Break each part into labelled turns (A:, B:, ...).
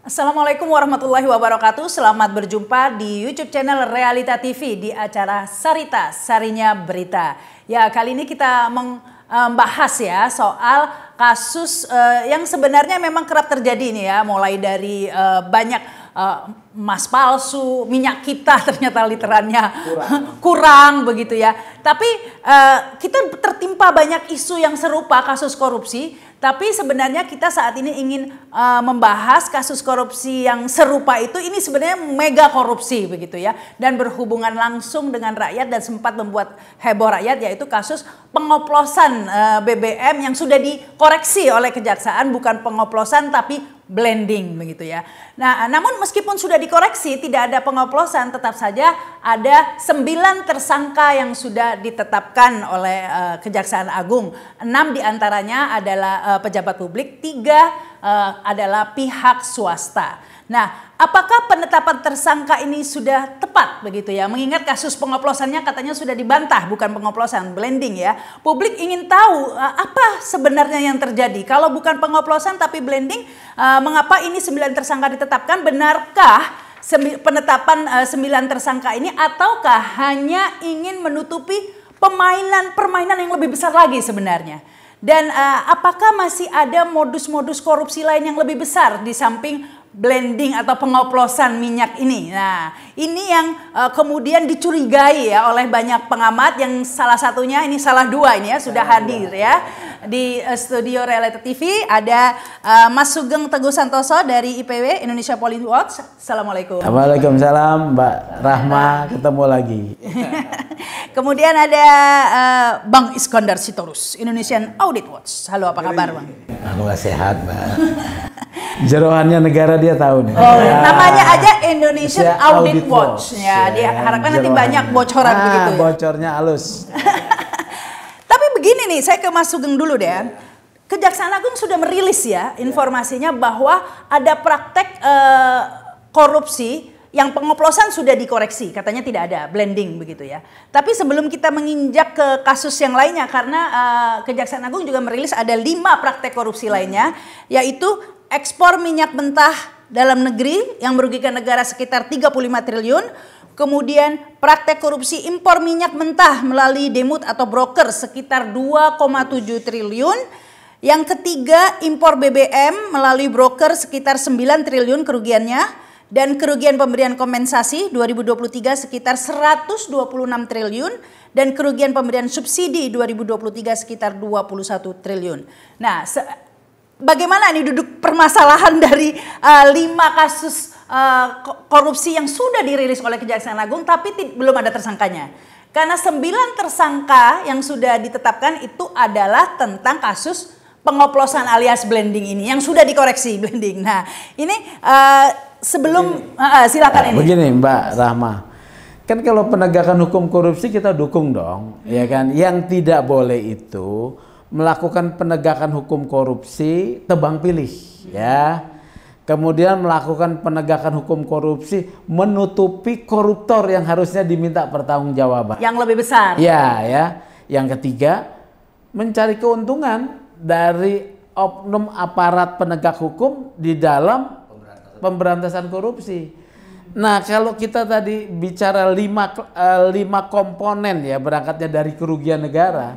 A: Assalamualaikum warahmatullahi wabarakatuh. Selamat berjumpa di YouTube channel Realita TV di acara Sarita, Sarinya Berita. Ya, kali ini kita membahas ya soal kasus yang sebenarnya memang kerap terjadi nih ya, mulai dari banyak emas palsu, minyak kita ternyata literannya kurang begitu ya. Tapi kita tertimpa banyak isu yang serupa kasus korupsi. Tapi sebenarnya kita saat ini ingin membahas kasus korupsi yang serupa itu, ini sebenarnya mega korupsi begitu ya. Dan berhubungan langsung dengan rakyat dan sempat membuat heboh rakyat, yaitu kasus pengoplosan BBM yang sudah dikoreksi oleh kejaksaan, bukan pengoplosan tapi blending begitu ya. Nah, namun meskipun sudah dikoreksi tidak ada pengoplosan, tetap saja ada 9 tersangka yang sudah ditetapkan oleh Kejaksaan Agung. 6 diantaranya adalah pejabat publik, 3 adalah pihak swasta. Nah, apakah penetapan tersangka ini sudah tepat begitu ya? Mengingat kasus pengoplosannya katanya sudah dibantah, bukan pengoplosan, blending ya. Publik ingin tahu apa sebenarnya yang terjadi. Kalau bukan pengoplosan tapi blending, mengapa ini 9 tersangka ditetapkan? Benarkah penetapan 9 tersangka ini, ataukah hanya ingin menutupi permainan yang lebih besar lagi sebenarnya? Dan apakah masih ada modus-modus korupsi lain yang lebih besar di samping blending atau pengoplosan minyak ini? Nah, ini yang kemudian dicurigai ya oleh banyak pengamat, yang salah satunya ini salah dua ini ya sudah hadir ya di studio Realita TV. Ada Mas Sugeng Teguh Santoso dari IPW Indonesia Police Watch. Assalamualaikum.
B: Waalaikumsalam Mbak Rahma, ketemu lagi.
A: Kemudian ada Bang Iskandar Sitorus, Indonesian Audit Watch. Halo, apa kabar Bang?
B: Aku sehat Mbak. Jerohannya negara dia tahu nih.
A: Oh, namanya aja Indonesian Audit Watch. Ya, diharapkan nanti banyak bocoran begitu ya.
B: Bocornya halus.
A: Tapi begini nih, saya ke Mas Sugeng dulu deh. Kejaksaan Agung sudah merilis ya informasinya bahwa ada praktek korupsi yang pengoplosan sudah dikoreksi, katanya tidak ada blending begitu ya. Tapi sebelum kita menginjak ke kasus yang lainnya, karena Kejaksaan Agung juga merilis ada 5 praktek korupsi lainnya, yaitu ekspor minyak mentah dalam negeri yang merugikan negara sekitar 35 triliun. Kemudian praktek korupsi impor minyak mentah melalui demut atau broker sekitar 2,7 triliun. Yang ketiga, impor BBM melalui broker sekitar 9 triliun kerugiannya. Dan kerugian pemberian kompensasi 2023 sekitar 126 triliun. Dan kerugian pemberian subsidi 2023 sekitar 21 triliun. Nah, bagaimana nih duduk permasalahan dari 5 kasus korupsi yang sudah dirilis oleh Kejaksaan Agung tapi belum ada tersangkanya? Karena 9 tersangka yang sudah ditetapkan itu adalah tentang kasus pengoplosan alias blending ini yang sudah dikoreksi blending. Nah, ini sebelum silakan ini.
B: Begini Mbak Rahma. Kan kalau penegakan hukum korupsi kita dukung dong, ya kan? Yang tidak boleh itu melakukan penegakan hukum korupsi tebang pilih ya. Kemudian melakukan penegakan hukum korupsi menutupi koruptor yang harusnya diminta pertanggungjawaban.
A: Yang lebih besar.
B: Ya, ya. Yang ketiga, mencari keuntungan dari oknum aparat penegak hukum di dalam pemberantasan korupsi. Nah, kalau kita tadi bicara 5 komponen ya, berangkatnya dari kerugian negara.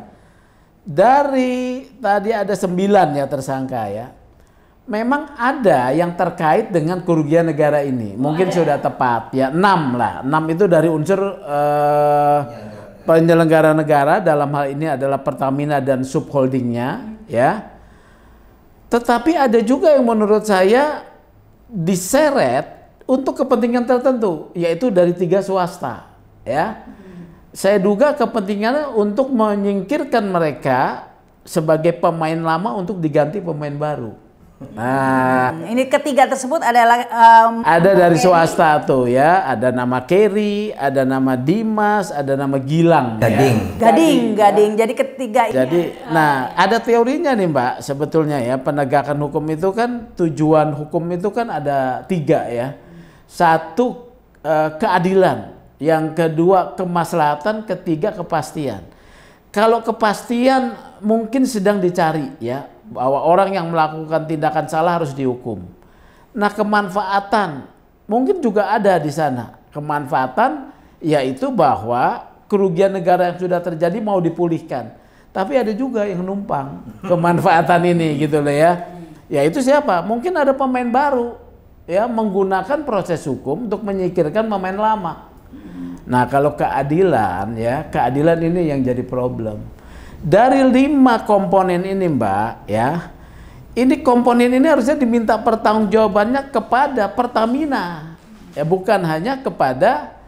B: Dari tadi ada 9 ya tersangka ya. Memang ada yang terkait dengan kerugian negara ini. Mungkin sudah tepat ya, 6 lah. 6 itu dari unsur penyelenggara negara, dalam hal ini adalah Pertamina dan subholdingnya ya. Tetapi ada juga yang menurut saya diseret untuk kepentingan tertentu, yaitu dari 3 swasta ya. Saya duga kepentingannya untuk menyingkirkan mereka sebagai pemain lama untuk diganti pemain baru. Nah,
A: ini ketiga tersebut adalah
B: ada dari swasta tuh ya, ada nama Kerry, ada nama Dimas, ada nama Gilang.
A: Gading. Jadi ketiga ini.
B: Jadi, nah ada teorinya nih Mbak, sebetulnya ya, penegakan hukum itu kan, tujuan hukum itu kan ada 3 ya. 1 keadilan, yang kedua kemaslahatan, ketiga kepastian. Kalau kepastian mungkin sedang dicari ya, bahwa orang yang melakukan tindakan salah harus dihukum. Nah, kemanfaatan mungkin juga ada di sana. Kemanfaatan yaitu bahwa kerugian negara yang sudah terjadi mau dipulihkan. Tapi ada juga yang numpang kemanfaatan ini gitu loh ya. Yaitu siapa? Mungkin ada pemain baru ya menggunakan proses hukum untuk menyingkirkan pemain lama. Nah, kalau keadilan ya, keadilan ini yang jadi problem. Dari 5 komponen ini Mbak ya, ini komponen ini harusnya diminta pertanggungjawabannya kepada Pertamina. Ya, bukan hanya kepada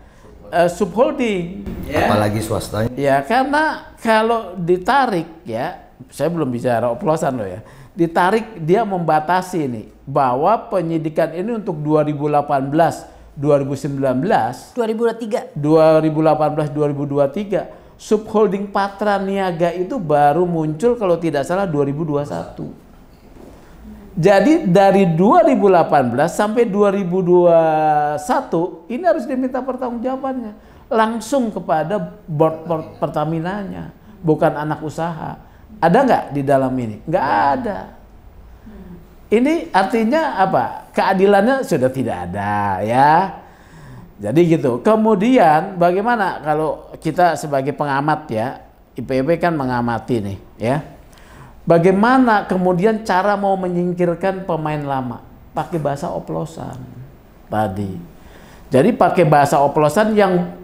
B: subholding. Ya.
C: Apalagi swastanya.
B: Ya, karena kalau ditarik ya, saya belum bicara oplosan loh ya. Ditarik dia membatasi nih bahwa penyidikan ini untuk 2018, 2019,
A: 2023,
B: 2018, 2023 subholding Patra Niaga itu baru muncul kalau tidak salah 2021. Jadi dari 2018 sampai 2021 ini harus diminta pertanggungjawabannya langsung kepada board Pertaminanya, bukan anak usaha. Ada nggak di dalam ini? Nggak ada. Ini artinya apa? Keadilannya sudah tidak ada ya. Jadi gitu. Kemudian bagaimana kalau kita sebagai pengamat ya, IPB kan mengamati nih ya. Bagaimana kemudian cara mau menyingkirkan pemain lama? Pakai bahasa oplosan tadi. Jadi pakai bahasa oplosan yang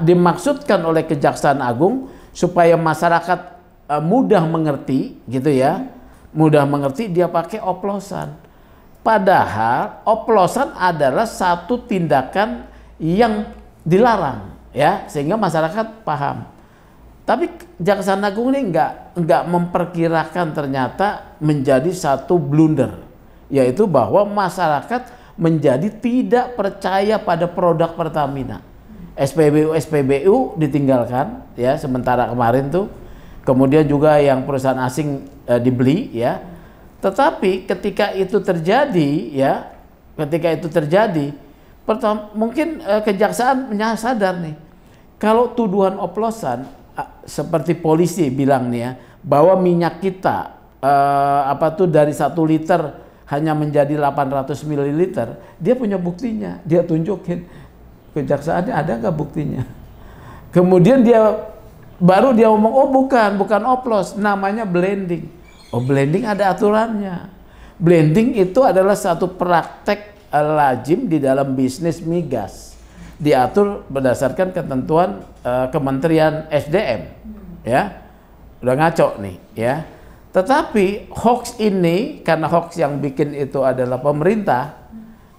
B: dimaksudkan oleh Kejaksaan Agung supaya masyarakat mudah mengerti gitu ya. Mudah mengerti, dia pakai oplosan. Padahal oplosan adalah satu tindakan yang dilarang ya, sehingga masyarakat paham. Tapi Kejaksaan Agung ini enggak memperkirakan ternyata menjadi satu blunder, yaitu bahwa masyarakat menjadi tidak percaya pada produk Pertamina. SPBU ditinggalkan ya sementara kemarin tuh. Kemudian juga yang perusahaan asing dibeli ya. Tetapi ketika itu terjadi ya, mungkin kejaksaan sadar nih. Kalau tuduhan oplosan seperti polisi bilang nih ya, bahwa minyak kita dari 1 liter hanya menjadi 800 ml, dia punya buktinya, dia tunjukin. Kejaksaannya ada nggak buktinya? Kemudian baru dia ngomong, oh bukan oplos, namanya blending. Oh, blending ada aturannya. Blending itu adalah satu praktek lazim di dalam bisnis migas. Diatur berdasarkan ketentuan Kementerian SDM. Ya. Udah ngaco nih, ya. Tetapi hoax ini, karena hoax yang bikin itu adalah pemerintah,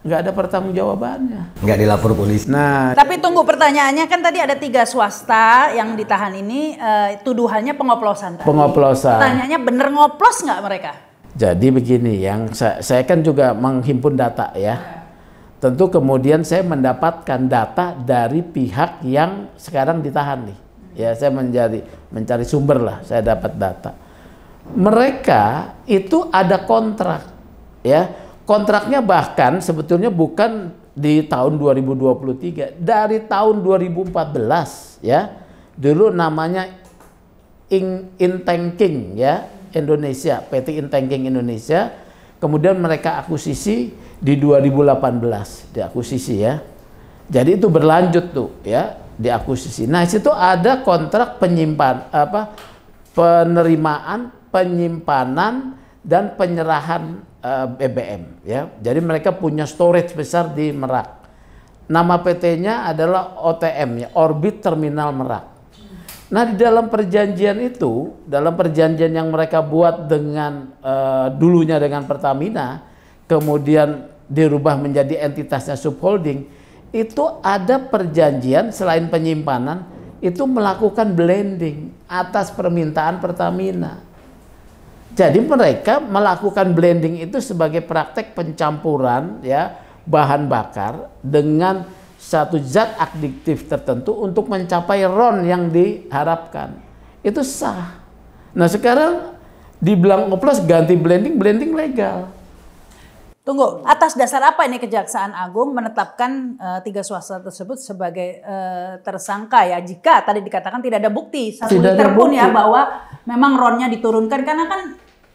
B: nggak ada pertanggungjawabannya,
C: nggak dilapor polisi.
B: Nah,
A: tapi tunggu, pertanyaannya kan tadi ada 3 swasta yang ditahan ini, tuduhannya pengoplosan.
B: Pengoplosan.
A: Pertanyaannya bener ngoplos nggak mereka?
B: Jadi begini, yang saya kan juga menghimpun data ya. Tentu kemudian saya mendapatkan data dari pihak yang sekarang ditahan nih. Ya, saya mencari sumber lah, saya dapat data. Mereka itu ada kontrak, ya. Kontraknya bahkan sebetulnya bukan di tahun 2023, dari tahun 2014 ya. Dulu namanya Intanking ya, Indonesia, PT Intanking Indonesia. Kemudian mereka akuisisi di 2018, diakuisisi ya. Jadi itu berlanjut tuh ya, diakuisisi. Nah, situ ada kontrak penerimaan, penyimpanan dan penyerahan BBM ya. Jadi mereka punya storage besar di Merak. Nama PT-nya adalah OTM ya, Orbit Terminal Merak. Nah, di dalam perjanjian itu, dalam perjanjian yang mereka buat dengan dulunya dengan Pertamina, kemudian dirubah menjadi entitasnya subholding, itu ada perjanjian selain penyimpanan itu melakukan blending atas permintaan Pertamina. Jadi mereka melakukan blending itu sebagai praktek pencampuran ya bahan bakar dengan satu zat adiktif tertentu untuk mencapai RON yang diharapkan. Itu sah. Nah, sekarang dibilang oplos ganti blending legal.
A: Tunggu, atas dasar apa ini Kejaksaan Agung menetapkan 3 swasta tersebut sebagai tersangka ya? Jika tadi dikatakan tidak ada bukti 1 liter pun ya bahwa memang RON-nya diturunkan, karena kan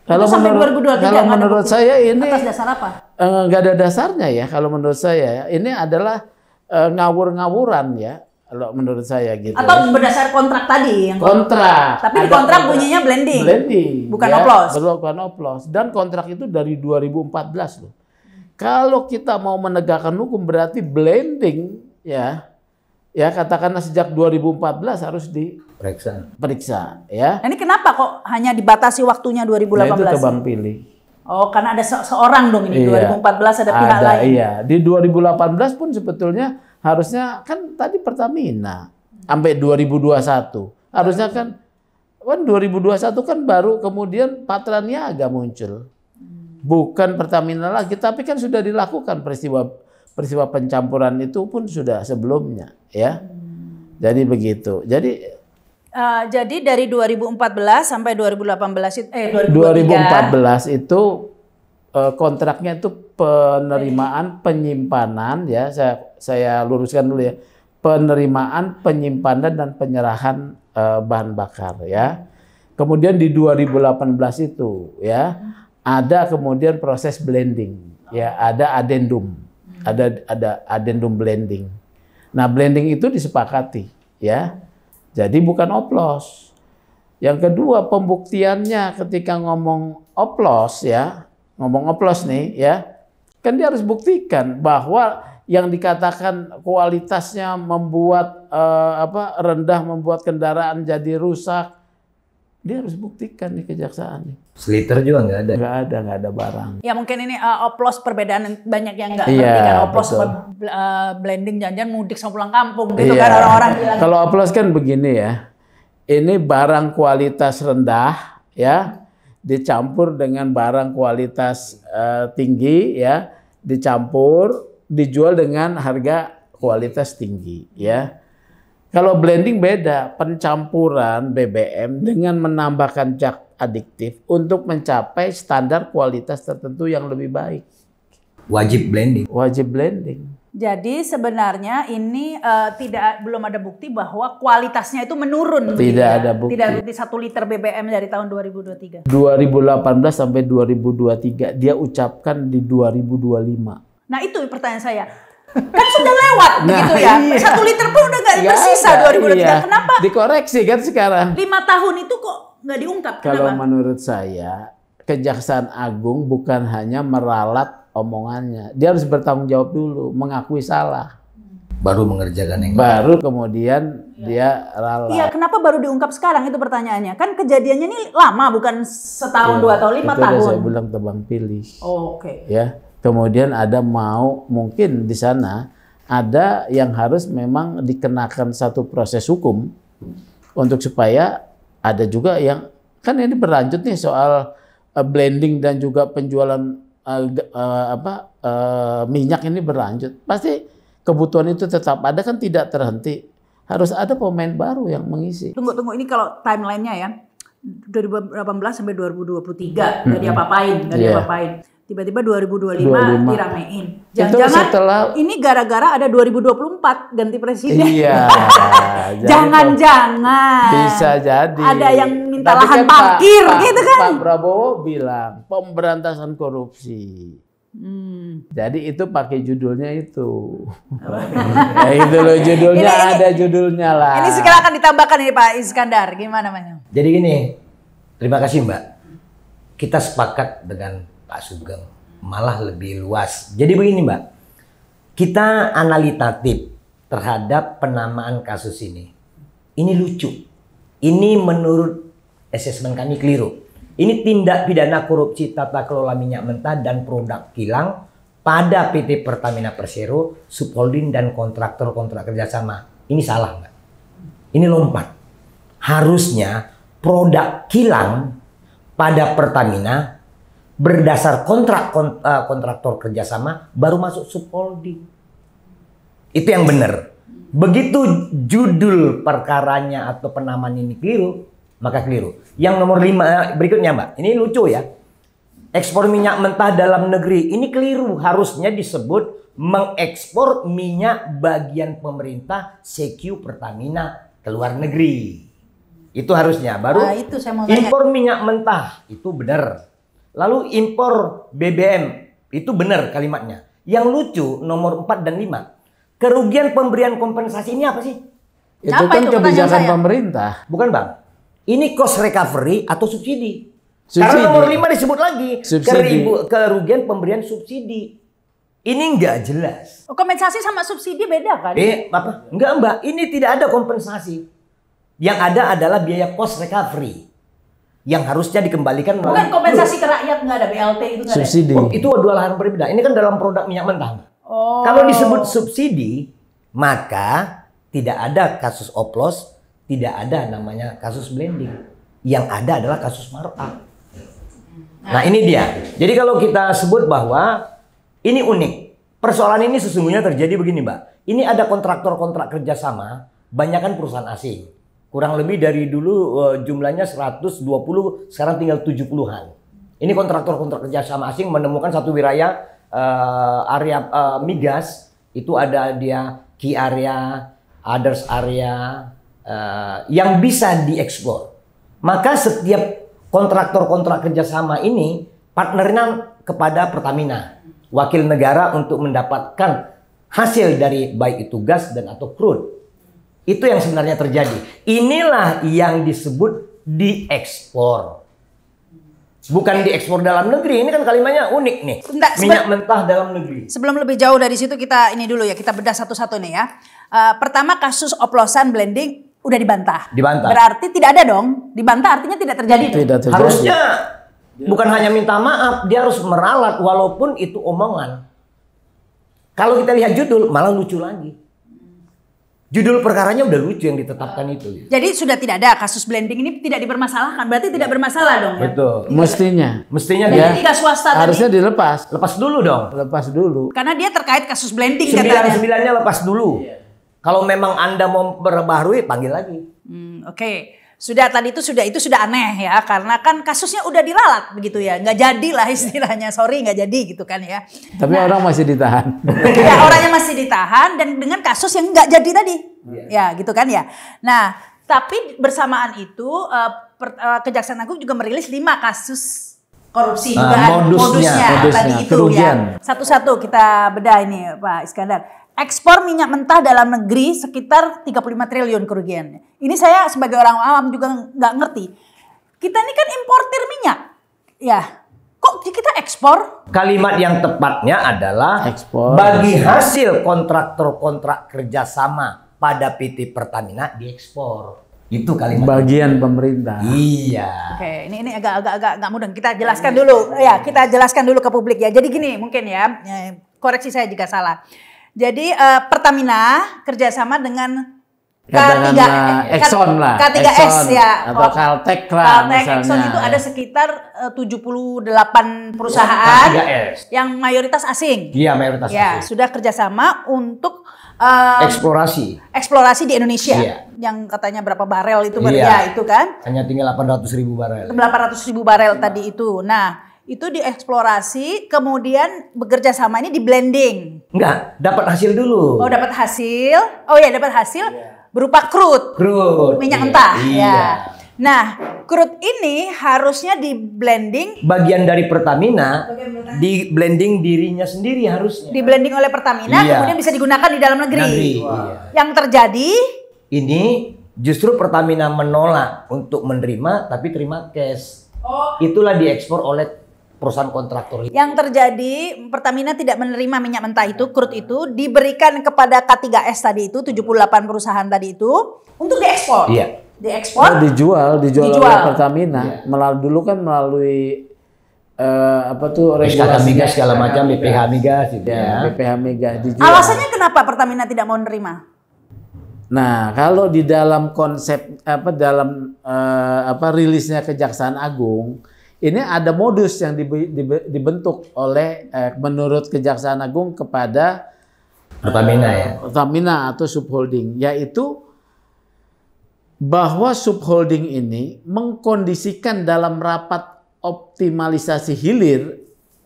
B: Kalau
A: sampai 2023
B: kalau menurut saya ini
A: atas dasar apa?
B: Nggak ada dasarnya ya. Kalau menurut saya ini adalah ngawur-ngawuran ya. Kalau menurut saya gitu.
A: Atau berdasar kontrak tadi yang
B: kontrak.
A: Tapi di kontrak bunyinya blending. Bukan
B: ya,
A: oplos.
B: Bukan oplos. Dan kontrak itu dari 2014 loh. Kalau kita mau menegakkan hukum berarti blending ya. Ya katakanlah sejak 2014 harus diperiksa ya.
A: Ini kenapa kok hanya dibatasi waktunya 2018?
B: Nah, itu tebang pilih.
A: Oh, karena ada seorang dong ini.
B: Iya.
A: 2014 ada pihak lain.
B: Iya, di 2018 pun sebetulnya harusnya kan tadi Pertamina sampai 2021. Harusnya kan 2021 kan baru kemudian Patra Niaga muncul. Bukan Pertamina lagi, tapi kan sudah dilakukan peristiwa pencampuran itu pun sudah sebelumnya ya. Jadi begitu.
A: Jadi dari 2014 sampai 2018 itu
B: 2014 itu kontraknya itu penerimaan penyimpanan ya. Saya luruskan dulu ya. Penerimaan, penyimpanan dan penyerahan bahan bakar ya. Kemudian di 2018 itu ya ada kemudian proses blending ya, ada adendum. Ada adendum blending. Nah, blending itu disepakati ya. Jadi bukan oplos. Yang kedua, pembuktiannya ketika ngomong oplos ya, ngomong oplos nih ya, kan dia harus buktikan bahwa yang dikatakan kualitasnya membuat rendah, membuat kendaraan jadi rusak, dia harus buktikan di kejaksaan.
C: Seliter juga nggak ada.
B: Nggak ada barang.
A: Ya mungkin ini oplos perbedaan banyak yang nggak ngerti kan oplos blending jangan mudik sama pulang kampung gitu kan orang-orang bilang.
B: Kalau oplos kan begini ya, ini barang kualitas rendah ya dicampur dengan barang kualitas tinggi ya, dicampur dijual dengan harga kualitas tinggi ya. Kalau blending beda, pencampuran BBM dengan menambahkan zat adiktif untuk mencapai standar kualitas tertentu yang lebih baik.
C: Wajib blending.
B: Wajib blending.
A: Jadi sebenarnya ini belum ada bukti bahwa kualitasnya itu menurun.
B: Tidak ada bukti.
A: Tidak ada bukti 1 liter BBM dari tahun 2023.
B: 2018 sampai 2023 dia ucapkan di 2025.
A: Nah itu pertanyaan saya. Kan sudah lewat begitu ya.
B: Iya.
A: 1 liter pun udah nggak bersisa 2023.
B: Iya.
A: Kenapa?
B: Dikoreksi kan sekarang.
A: 5 tahun itu kok nggak diungkap?
B: Kalau
A: kenapa?
B: menurut saya, Kejaksaan Agung bukan hanya meralat omongannya. Dia harus bertanggung jawab dulu, mengakui salah.
C: Baru mengerjakan yang
B: baru kemudian dia ralat.
A: Iya, kenapa baru diungkap sekarang itu pertanyaannya? Kan kejadiannya ini lama, bukan setahun, 2 tahun, 5 tahun.
B: Saya bilang tebang pilih.
A: Oh, oke.
B: Ya. Kemudian ada mungkin di sana ada yang harus memang dikenakan satu proses hukum untuk supaya ada juga yang kan ini berlanjut nih soal blending dan juga penjualan minyak ini berlanjut. Pasti kebutuhan itu tetap ada kan, tidak terhenti. Harus ada pemain baru yang mengisi.
A: Tunggu ini kalau timelinenya ya 2018 sampai 2023 nggak diapa-apain. Tiba-tiba 2025 diramein. Jangan-jangan ini gara-gara ada 2024 ganti presiden.
B: Iya.
A: Jangan-jangan.
B: Bisa jadi.
A: Ada yang minta lahan parkir gitu kan.
B: Pak Prabowo bilang pemberantasan korupsi. Jadi itu pakai judulnya itu. Ya itu loh judulnya, ada judulnya lah.
A: Ini sekarang akan ditambahkan ini Pak Iskandar. Gimana Mas?
C: Jadi gini, terima kasih Mbak. Kita sepakat dengan Pak Sugeng, malah lebih luas. Jadi begini Mbak, kita analitatif terhadap penamaan kasus ini. Ini lucu. Ini menurut asesmen kami keliru. Ini tindak pidana korupsi tata kelola minyak mentah dan produk kilang pada PT Pertamina Persero, subholding dan kontraktor-kontrak kerjasama. Ini salah Mbak. Ini lompat. Harusnya produk kilang pada Pertamina berdasar kontraktor kerjasama baru masuk subholding. Itu yang benar. Begitu judul perkaranya atau penamaan ini keliru, maka keliru. Yang nomor 5 berikutnya Mbak, ini lucu ya. Ekspor minyak mentah dalam negeri, ini keliru. Harusnya disebut mengekspor minyak bagian pemerintah CQ Pertamina ke luar negeri. Itu harusnya. Baru
A: itu saya mau tanya.
C: Impor minyak mentah, itu benar. Lalu impor BBM, itu benar kalimatnya. Yang lucu nomor 4 dan 5. Kerugian pemberian kompensasi ini apa sih?
B: Itu
A: Apa
B: kan
A: itu
B: kebijakan
A: pertanyaan
B: pemerintah.
C: Bukan Bang. Ini cost recovery atau subsidi.
B: Subsidi.
C: Karena nomor 5 disebut lagi.
B: Subsidi.
C: Kerugian pemberian subsidi. Ini nggak jelas.
A: Kompensasi sama subsidi beda kan?
C: Apa? Enggak Mbak, ini tidak ada kompensasi. Yang ada adalah biaya cost recovery. Yang harusnya dikembalikan
A: Bukan kompensasi ke rakyat, nggak ada BLT itu nggak ada.
B: Subsidi.
C: Oh, itu dua lahan berbeda. Ini kan dalam produk minyak mentah, Mbak.
A: Oh.
C: Kalau disebut subsidi, maka tidak ada kasus oplos, tidak ada namanya kasus blending. Yang ada adalah kasus markup. Nah, ini dia. Jadi kalau kita sebut bahwa ini unik. Persoalan ini sesungguhnya terjadi begini, Mbak. Ini ada kontraktor-kontrak kerjasama, banyakkan perusahaan asing. Kurang lebih dari dulu jumlahnya 120, sekarang tinggal 70-an. Ini kontraktor-kontrak kerjasama asing menemukan satu wilayah area migas, itu ada dia key area, others area yang bisa dieksplor. Maka setiap kontraktor-kontrak kerjasama ini partneran kepada Pertamina, wakil negara untuk mendapatkan hasil dari baik itu gas dan atau crude. Itu yang sebenarnya terjadi. Inilah yang disebut diekspor. Bukan diekspor dalam negeri. Ini kan kalimatnya unik nih.
A: Bentar,
C: minyak mentah dalam negeri.
A: Sebelum lebih jauh dari situ kita ini dulu ya, kita bedah satu-satu nih ya. Pertama kasus oplosan blending udah dibantah.
C: Dibantah.
A: Berarti tidak ada dong. Dibantah artinya tidak terjadi dong.
B: Tidak terjadi.
C: Harusnya bukan hanya minta maaf, dia harus meralat walaupun itu omongan. Kalau kita lihat judul malah lucu lagi. Judul perkaranya udah lucu yang ditetapkan itu.
A: Jadi sudah tidak ada kasus blending ini tidak dipermasalahkan. Berarti tidak bermasalah dong ya.
C: Betul. Mestinya
A: Jadi
C: dia
A: tiga swasta
B: Harusnya
A: tadi.
B: dilepas.
C: lepas dulu dong.
B: Lepas dulu.
A: Karena dia terkait kasus blending katanya.
C: 9-9-nya lepas dulu. Kalau memang Anda mau perbaharui, panggil lagi.
A: Oke. Sudah tadi itu sudah aneh ya, karena kan kasusnya udah diralat begitu ya, nggak jadi lah istilahnya, sorry nggak jadi gitu kan ya.
B: Tapi orang masih ditahan.
A: Ya orangnya masih ditahan dan dengan kasus yang nggak jadi tadi, ya gitu kan ya. Nah tapi bersamaan itu Kejaksaan Agung juga merilis 5 kasus korupsi juga modusnya tadi itu
B: kerugian.
A: ya. Satu-satu kita bedah ini Pak Iskandar. Ekspor minyak mentah dalam negeri sekitar 35 triliun kerugiannya. Ini saya sebagai orang awam juga nggak ngerti. Kita ini kan importir minyak. Ya, kok kita ekspor?
C: Kalimat yang tepatnya adalah
B: Ekspor.
C: bagi hasil kontraktor-kontrak kerjasama pada PT Pertamina diekspor. Itu kalimat.
B: Bagian pemerintah.
C: Iya.
A: Oke, ini agak mudah. Kita jelaskan dulu. Ya, kita jelaskan dulu ke publik ya. Jadi gini mungkin ya, koreksi saya jika salah. Jadi Pertamina kerjasama dengan
B: Exxon lah.
A: K3S
B: Exxon,
A: ya.
B: Atau Caltech lah
A: Caltech,
B: misalnya.
A: Exxon itu ada sekitar 78 perusahaan
C: K3S.
A: yang mayoritas asing.
C: Iya, mayoritas
A: Ya,
C: asing.
A: sudah kerjasama untuk
C: Eksplorasi.
A: di Indonesia.
C: Iya.
A: Yang katanya berapa barel itu
C: Iya.
A: ya itu kan.
C: Hanya tinggal 800.000 barel.
A: 800.000 barel tadi itu. Nah, itu dieksplorasi, kemudian bekerja sama ini di blending.
C: Enggak, dapat hasil dulu.
A: Oh, dapat hasil. Oh ya, dapat hasil berupa crude. Minyak mentah.
C: Iya.
A: Ya. Nah, crude ini harusnya di blending,
C: Bagian dari Pertamina di blending dirinya sendiri harusnya.
A: di blending oleh Pertamina,
C: Iya.
A: kemudian bisa digunakan di dalam negeri.
C: Iya.
A: Yang terjadi
C: Ini justru Pertamina menolak untuk menerima tapi terima cash. Itulah diekspor oleh perusahaan kontraktor.
A: Yang terjadi Pertamina tidak menerima minyak mentah itu, crude itu diberikan kepada K3S tadi itu, 78 perusahaan tadi itu untuk diekspor.
C: Iya.
A: Diekspor.
B: Dijual
A: Dijual.
B: oleh Pertamina. Melalui
C: SKK Migas segala macam, BPH Migas gitu ya.
B: BPH Migas dijual.
A: Alasannya kenapa Pertamina tidak mau menerima?
B: Nah, kalau di dalam konsep rilisnya Kejaksaan Agung, ini ada modus yang dibentuk oleh menurut Kejaksaan Agung kepada
C: Pertamina ya.
B: Pertamina atau subholding, yaitu bahwa subholding ini mengkondisikan dalam rapat optimalisasi hilir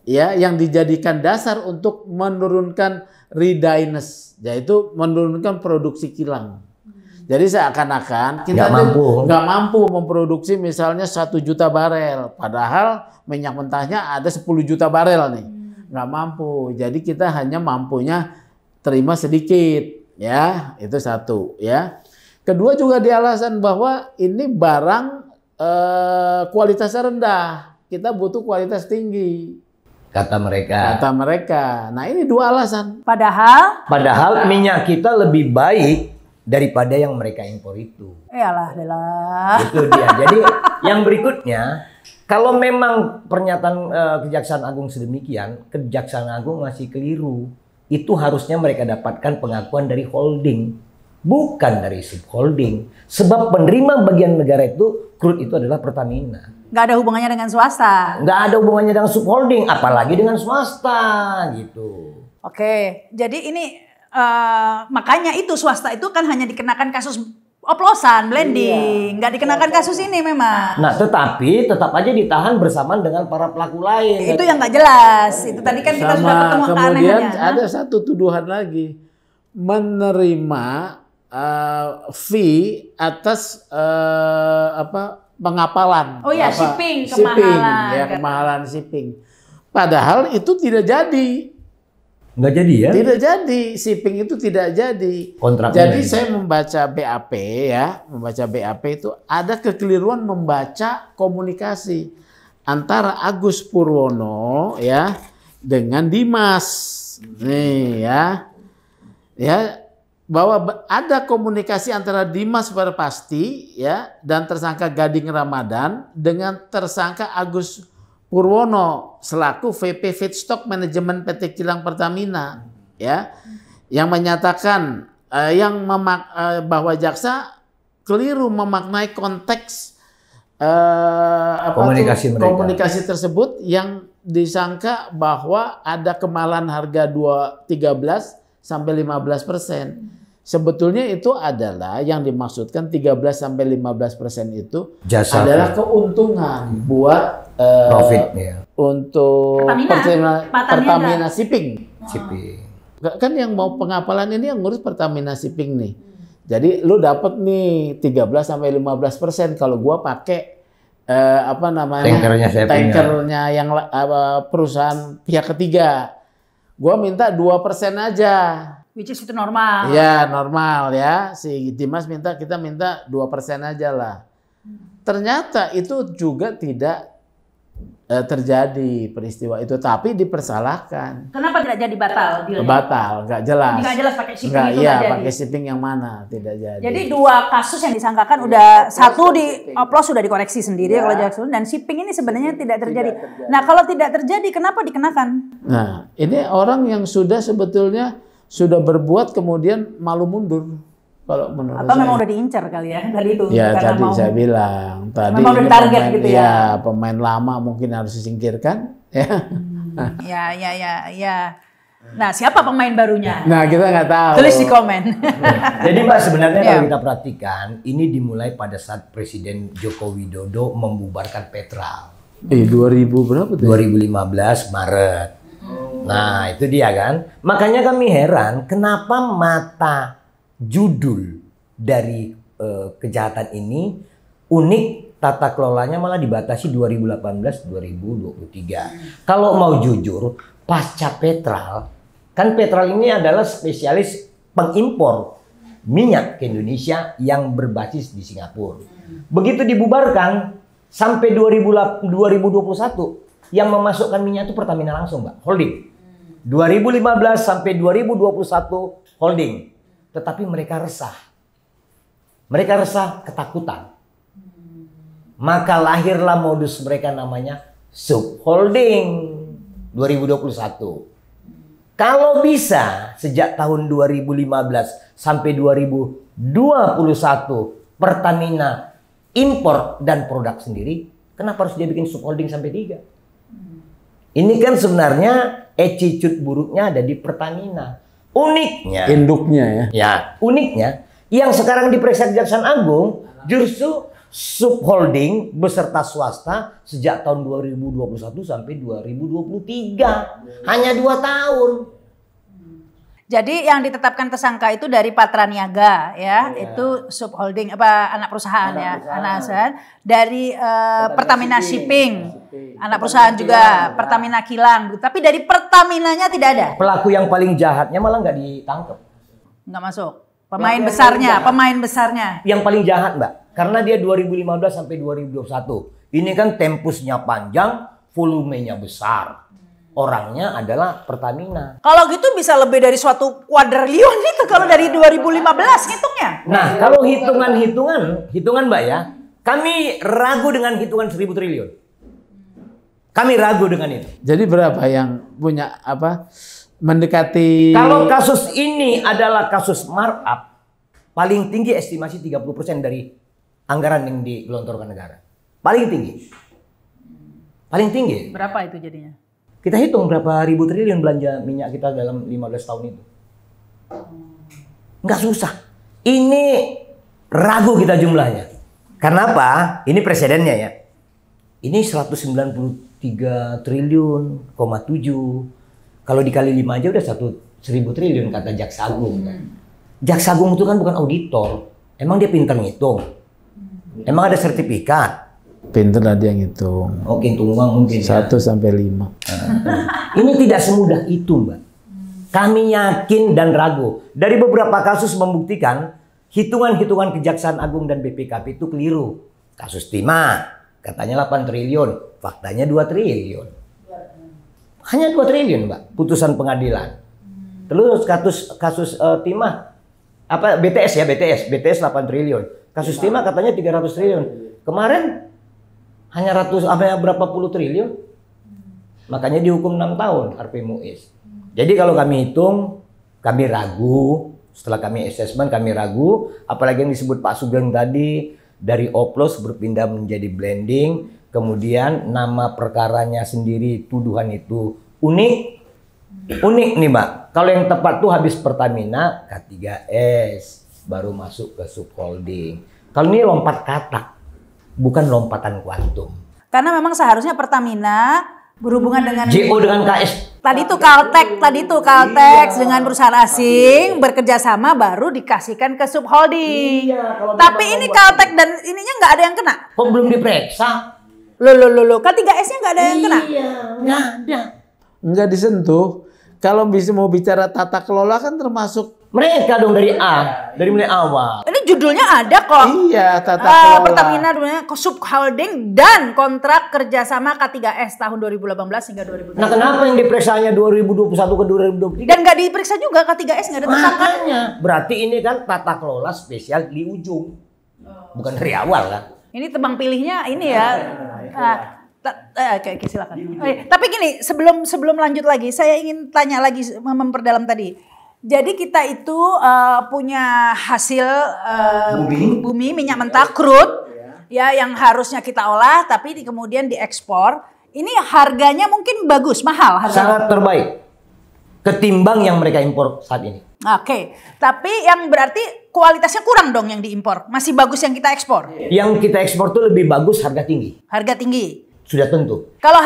B: ya yang dijadikan dasar untuk menurunkan readiness, yaitu menurunkan produksi kilang. Jadi seakan-akan kita nggak mampu memproduksi misalnya 1 juta barel, padahal minyak mentahnya ada 10 juta barel nih, nggak mampu. Jadi kita hanya mampunya terima sedikit, ya itu satu, ya. Kedua juga di alasan bahwa ini barang kualitasnya rendah, kita butuh kualitas tinggi.
C: Kata mereka. Nah ini 2 alasan.
A: Padahal
C: minyak kita lebih baik daripada yang mereka impor itu.
A: Yalah.
C: Itu dia. Jadi yang berikutnya, kalau memang pernyataan Kejaksaan Agung sedemikian, Kejaksaan Agung masih keliru. Itu harusnya mereka dapatkan pengakuan dari holding, bukan dari subholding. Sebab penerima bagian negara itu, crude itu adalah Pertamina.
A: Nggak ada hubungannya dengan swasta.
C: Nggak ada hubungannya dengan subholding, apalagi dengan swasta gitu.
A: Oke, jadi ini makanya itu swasta itu kan hanya dikenakan kasus oplosan, blending, nggak dikenakan kasus ini memang.
C: Nah, tetapi tetap aja ditahan bersamaan dengan para pelaku lain.
A: Itu yang nggak jelas. Itu tadi kan kita sudah ketemu
B: kemudian ada satu tuduhan lagi, menerima fee atas pengapalan.
A: Oh ya, shipping, kemahalan.
B: Ya, kemahalan shipping. Padahal itu tidak jadi.
C: Nggak jadi ya?
B: Tidak jadi, shipping itu tidak jadi.
C: Kontraknya
B: jadi saya membaca BAP ya, membaca BAP itu ada kekeliruan membaca komunikasi antara Agus Purwono ya dengan Dimas. Nih ya bahwa ada komunikasi antara Dimas Perpasti ya dan tersangka Gading Ramadan dengan tersangka Agus Purwono selaku VP Feedstock Manajemen PT Kilang Pertamina ya yang menyatakan bahwa jaksa keliru memaknai konteks komunikasi tersebut yang disangka bahwa ada kemahalan harga 13 sampai 15%. Sebetulnya itu adalah yang dimaksudkan 13 sampai 15% itu jasa adalah keuntungan buat
C: profit ya.
B: Untuk Pertamina Shipping. Kan yang mau pengapalan ini yang ngurus Pertamina Shipping nih. Jadi lu dapat nih 13 sampai 15% kalau gua pakai tankernya yang perusahaan pihak ketiga. Gua minta 2% aja.
A: Which is itu normal.
B: Ya normal ya. Si Dimas kita minta 2% aja lah. Ternyata itu juga tidak terjadi peristiwa itu, tapi dipersalahkan.
A: Kenapa tidak jadi batal?
B: Batal, nggak jelas.
A: Nggak jelas pakai shipping
B: nggak,
A: itu
B: iya,
A: nggak
B: pakai shipping yang mana tidak jadi.
A: Jadi 2 kasus yang disangkakan udah satu di oplos sudah dikoreksi sendiri ya. Kalau Jackson dan shipping ini sebenarnya tidak terjadi. Nah kalau tidak terjadi kenapa dikenakan?
B: Nah ini orang yang sebetulnya sudah berbuat kemudian malu mundur. Kalau menurut
A: atau memang udah diincar kali ya tadi itu.
B: Ya tadi saya bilang tadi
A: memang udah target gitu ya.
B: Ya pemain lama mungkin harus disingkirkan ya.
A: Ya. Nah siapa pemain barunya?
B: Nah kita nggak tahu.
A: Tulis di komen.
C: Jadi Mbak sebenarnya kalau kita perhatikan ini dimulai pada saat Presiden Joko Widodo membubarkan Petral.
B: 2000 berapa tuh?
C: 2015 Maret. Nah itu dia kan. Makanya kami heran kenapa mata judul dari kejahatan ini unik, tata kelolanya malah dibatasi 2018-2023. Kalau mau jujur, pasca Petral, kan Petral ini adalah spesialis pengimpor minyak ke Indonesia yang berbasis di Singapura. Begitu dibubarkan sampai 2021 yang memasukkan minyak itu Pertamina langsung, Mbak, holding. 2015 sampai 2021 holding. Tetapi mereka resah. Mereka resah, ketakutan. Maka lahirlah modus mereka namanya subholding 2021. Kalau bisa sejak tahun 2015 sampai 2021 Pertamina impor dan produk sendiri, kenapa harus dia bikin subholding sampai 3? Ini kan sebenarnya attitude buruknya ada di Pertamina. Uniknya,
B: induknya ya.
C: Ya, uniknya yang sekarang diperiksa Kejaksaan Agung justru subholding beserta swasta sejak tahun 2021 sampai 2023. Hanya 2 tahun.
A: Jadi yang ditetapkan tersangka itu dari Patra Niaga ya, itu subholding apa anak perusahaan ya, anak perusahaan dari Pertamina Shipping, anak perusahaan juga Pertamina Kilang. Tapi dari Pertaminanya tidak ada.
C: Pelaku yang paling jahatnya malah nggak ditangkap.
A: Nggak masuk. Pemain besarnya.
C: Yang paling jahat, Mbak, karena dia 2015 sampai 2021. Ini kan tempusnya panjang, volumenya besar. Orangnya adalah Pertamina.
A: Kalau gitu bisa lebih dari suatu kuadriliun itu kalau dari 2015 hitungnya.
C: Nah, kalau hitungan Mbak ya, kami ragu dengan hitungan 1.000 triliun. Kami ragu dengan itu.
B: Jadi berapa yang punya mendekati?
C: Kalau kasus ini adalah kasus markup, paling tinggi estimasi 30% dari anggaran yang digelontorkan negara. Paling tinggi. Paling tinggi.
A: Berapa itu jadinya?
C: Kita hitung berapa ribu triliun belanja minyak kita dalam 15 tahun itu. Nggak susah. Ini ragu kita jumlahnya. Karena apa? Ini presidennya ya. Ini 193 triliun, 7. Kalau dikali 5 aja udah 1.000 triliun kata Jaksa Agung. Jaksa Agung itu kan bukan auditor. Emang dia pintar ngitung? Emang ada sertifikat?
B: Pinter lah dia ngitung.
C: Oke, hitung uang mungkin
B: 1 sampai 5.
C: Ini tidak semudah itu, Mbak. Kami yakin dan ragu. Dari beberapa kasus membuktikan hitungan-hitungan Kejaksaan Agung dan BPKP itu keliru. Kasus Timah katanya 8 triliun, faktanya 2 triliun. Hanya 2 triliun, Mbak, putusan pengadilan. Terus kasus Timah apa BTS 8 triliun. Kasus Timah katanya 300 triliun. Kemarin hanya berapa puluh triliun. Makanya dihukum 6 tahun Harvey Muiz. Jadi kalau kami hitung, kami ragu. Setelah kami assessment, kami ragu. Apalagi yang disebut Pak Sugeng tadi, dari oplos berpindah menjadi blending. Kemudian nama perkaranya sendiri, tuduhan itu unik. Unik nih, Mbak. Kalau yang tepat tuh habis Pertamina, K3S. Baru masuk ke subholding. Kalau ini lompat kata. Bukan lompatan kuantum.
A: Karena memang seharusnya Pertamina berhubungan dengan
C: JO dengan KS.
A: Tadi itu Caltex dengan perusahaan asing bekerja sama baru dikasihkan ke subholding. Tapi ini Caltex dan ininya nggak ada yang kena.
C: Kok belum diperiksa?
A: Loh. K3S-nya nggak ada yang kena.
C: Iya, nggak ada.
B: Nggak disentuh. Kalau mau bicara tata kelola kan termasuk
C: mereka dong dari mulai awal.
A: Ini judulnya ada kok.
B: Iya, tata kelola.
A: Pertamina namanya subholding dan kontrak kerjasama K3S tahun 2018 hingga 2020.
C: Nah, kenapa yang diperiksanya 2021 ke 2023?
A: Dan nggak diperiksa juga K3S, nggak ada tersangka.
C: Makanya, berarti ini kan tata kelola spesial di ujung. Bukan dari awal kan.
A: Ini tebang pilihnya ini ya. Oke, silakan. Tapi gini, sebelum lanjut lagi, saya ingin tanya lagi memperdalam tadi. Jadi kita itu punya hasil bumi minyak mentah crude ya yang harusnya kita olah tapi kemudian diekspor. Ini harganya mungkin bagus, mahal harganya.
C: Sangat terbaik ketimbang yang mereka impor saat ini.
A: Oke, tapi yang berarti kualitasnya kurang dong yang diimpor. Masih bagus yang kita ekspor.
C: Yang kita ekspor tuh lebih bagus harga tinggi.
A: Harga tinggi.
C: Sudah tentu.
A: Kalau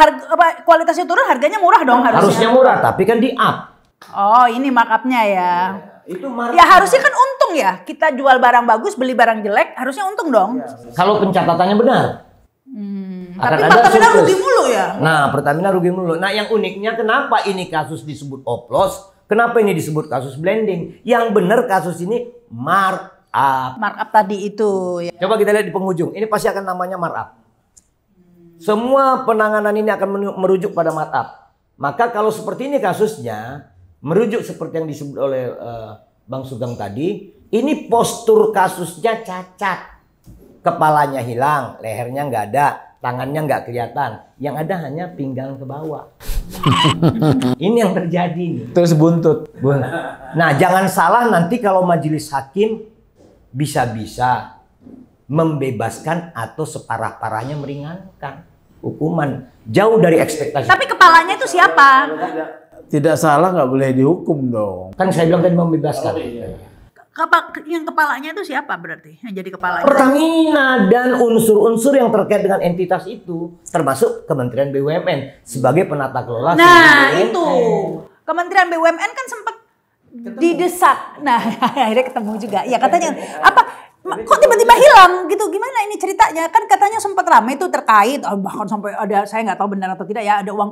A: kualitasnya turun harganya murah dong harusnya.
C: Harusnya murah tapi kan di up.
A: Oh, ini markupnya ya.
C: Itu
A: ya harusnya kan untung ya. Kita jual barang bagus, beli barang jelek, harusnya untung dong.
C: Kalau pencatatannya benar.
A: Tapi Pertamina rugi mulu ya.
C: Nah, Pertamina rugi mulu. Nah, yang uniknya kenapa ini kasus disebut oplos? Kenapa ini disebut kasus blending? Yang benar kasus ini markup.
A: Markup tadi itu. Ya.
C: Coba kita lihat di penghujung. Ini pasti akan namanya markup. Semua penanganan ini akan merujuk pada markup. Maka kalau seperti ini kasusnya, merujuk seperti yang disebut oleh Bang Sugeng tadi, ini postur kasusnya cacat. Kepalanya hilang, lehernya nggak ada, tangannya nggak kelihatan. Yang ada hanya pinggang ke bawah. Ini yang terjadi nih.
B: Terus buntut.
C: Nah, jangan salah nanti kalau majelis hakim bisa-bisa membebaskan atau separah-parahnya meringankan hukuman. Jauh dari ekspektasi.
A: Tapi kepalanya itu siapa?
B: Tidak salah nggak boleh dihukum dong.
C: Kan saya bilang tadi membebaskan.
A: Yang kepalanya itu siapa berarti? Yang jadi kepalanya?
C: Pertamina dan unsur-unsur yang terkait dengan entitas itu. Termasuk Kementerian BUMN sebagai penata kelola.
A: Nah itu. Kementerian BUMN kan sempat didesak. Nah, akhirnya ketemu juga. Ya katanya apa? Kok tiba-tiba hilang gitu? Gimana ini ceritanya? Kan katanya sempat ramai itu terkait, bahkan sampai ada, saya nggak tahu benar atau tidak ya, ada uang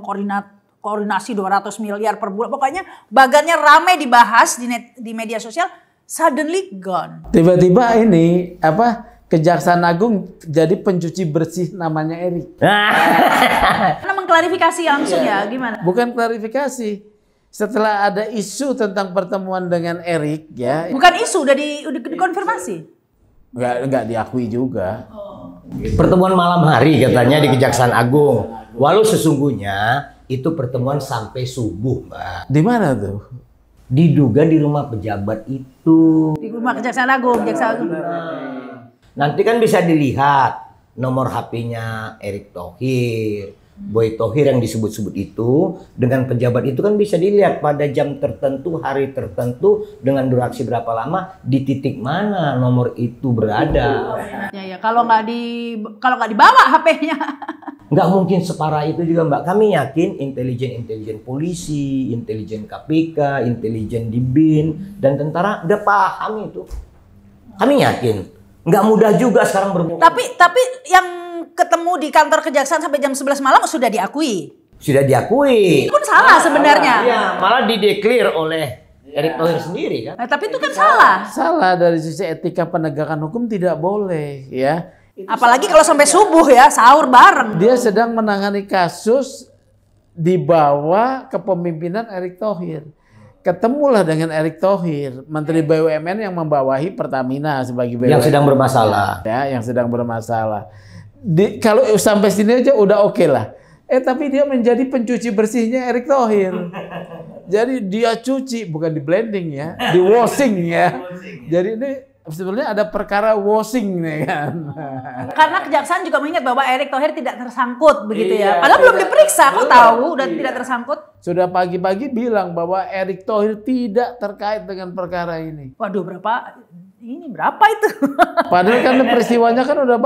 A: koordinasi 200 miliar per bulan. Pokoknya bagannya ramai dibahas di media sosial. Suddenly gone.
B: Tiba-tiba ini Kejaksaan Agung jadi pencuci bersih namanya Erik.
A: Karena mengklarifikasi langsung ya, gimana?
B: Bukan klarifikasi. Setelah ada isu tentang pertemuan dengan Erik ya.
A: Bukan isu, udah dikonfirmasi.
B: Enggak diakui juga.
C: Pertemuan malam hari katanya di Kejaksaan Agung. Walau sesungguhnya itu pertemuan sampai subuh, Mbak.
B: Di mana tuh?
C: Diduga di rumah pejabat itu.
A: Di rumah Kejaksaan Agung, Kejaksaan Agung.
C: Nanti kan bisa dilihat nomor HP-nya Erick Thohir, Boy Thohir yang disebut-sebut itu, dengan pejabat itu kan bisa dilihat pada jam tertentu, hari tertentu, dengan durasi berapa lama, di titik mana nomor itu berada.
A: Ya, kalau nggak dibawa HP-nya.
C: Nggak mungkin separah itu juga, Mbak. Kami yakin intelijen polisi, intelijen KPK, intelijen di BIN, dan tentara udah paham itu. Kami yakin. Nggak mudah juga sekarang berbohong.
A: Tapi yang ketemu di kantor kejaksaan sampai jam 11 malam sudah diakui.
C: Sudah diakui.
A: Itu kan salah sebenarnya.
C: Iya, malah dideklir oleh Erick Thohir sendiri kan.
A: Nah, tapi itu kan salah.
B: Salah dari sisi etika penegakan hukum, tidak boleh ya.
A: Apalagi kalau sampai subuh ya, sahur bareng.
B: Dia sedang menangani kasus di bawah kepemimpinan Erick Thohir. Ketemulah dengan Erick Thohir, Menteri BUMN yang membawahi Pertamina sebagai BUMN.
C: Yang sedang bermasalah.
B: Ya, yang sedang bermasalah. Kalau sampai sini aja udah oke lah. Tapi dia menjadi pencuci bersihnya Erick Thohir. Jadi dia cuci, bukan di blending ya, di washing ya. Jadi ini sebenarnya ada perkara washing nih kan.
A: Karena kejaksaan juga mengingat bahwa Erick Thohir tidak tersangkut begitu ya. Padahal belum diperiksa, kok tahu udah tidak tersangkut.
B: Sudah pagi-pagi bilang bahwa Erick Thohir tidak terkait dengan perkara ini.
A: Waduh, berapa itu?
B: Padahal kan peristiwanya kan udah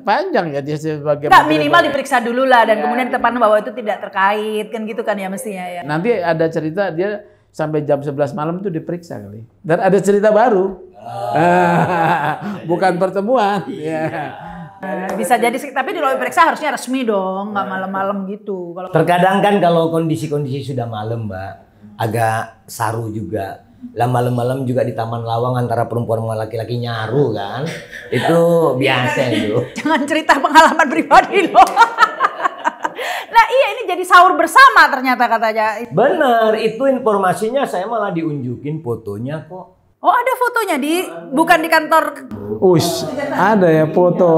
B: panjang ya dia sebagai.
A: Nggak, minimal diperiksa dulu lah dan kemudian ditetapkan bahwa itu tidak terkait kan gitu kan ya mestinya ya.
B: Nanti ada cerita dia sampai jam 11 malam itu diperiksa kali. Dan ada cerita baru. Bukan pertemuan.
A: Bisa jadi, tapi di luar periksa harusnya resmi dong, nggak malam-malam gitu.
C: Terkadang kan kalau kondisi sudah malam, Mbak, agak saru juga. Lah malam-malam juga di Taman Lawang antara perempuan sama laki-laki nyaru kan. Itu biasa itu.
A: Jangan cerita pengalaman pribadi loh. Nah iya, ini jadi sahur bersama ternyata katanya.
C: Bener, itu informasinya saya malah diunjukin fotonya kok.
A: Oh, ada fotonya bukan di kantor.
B: Ada ya foto.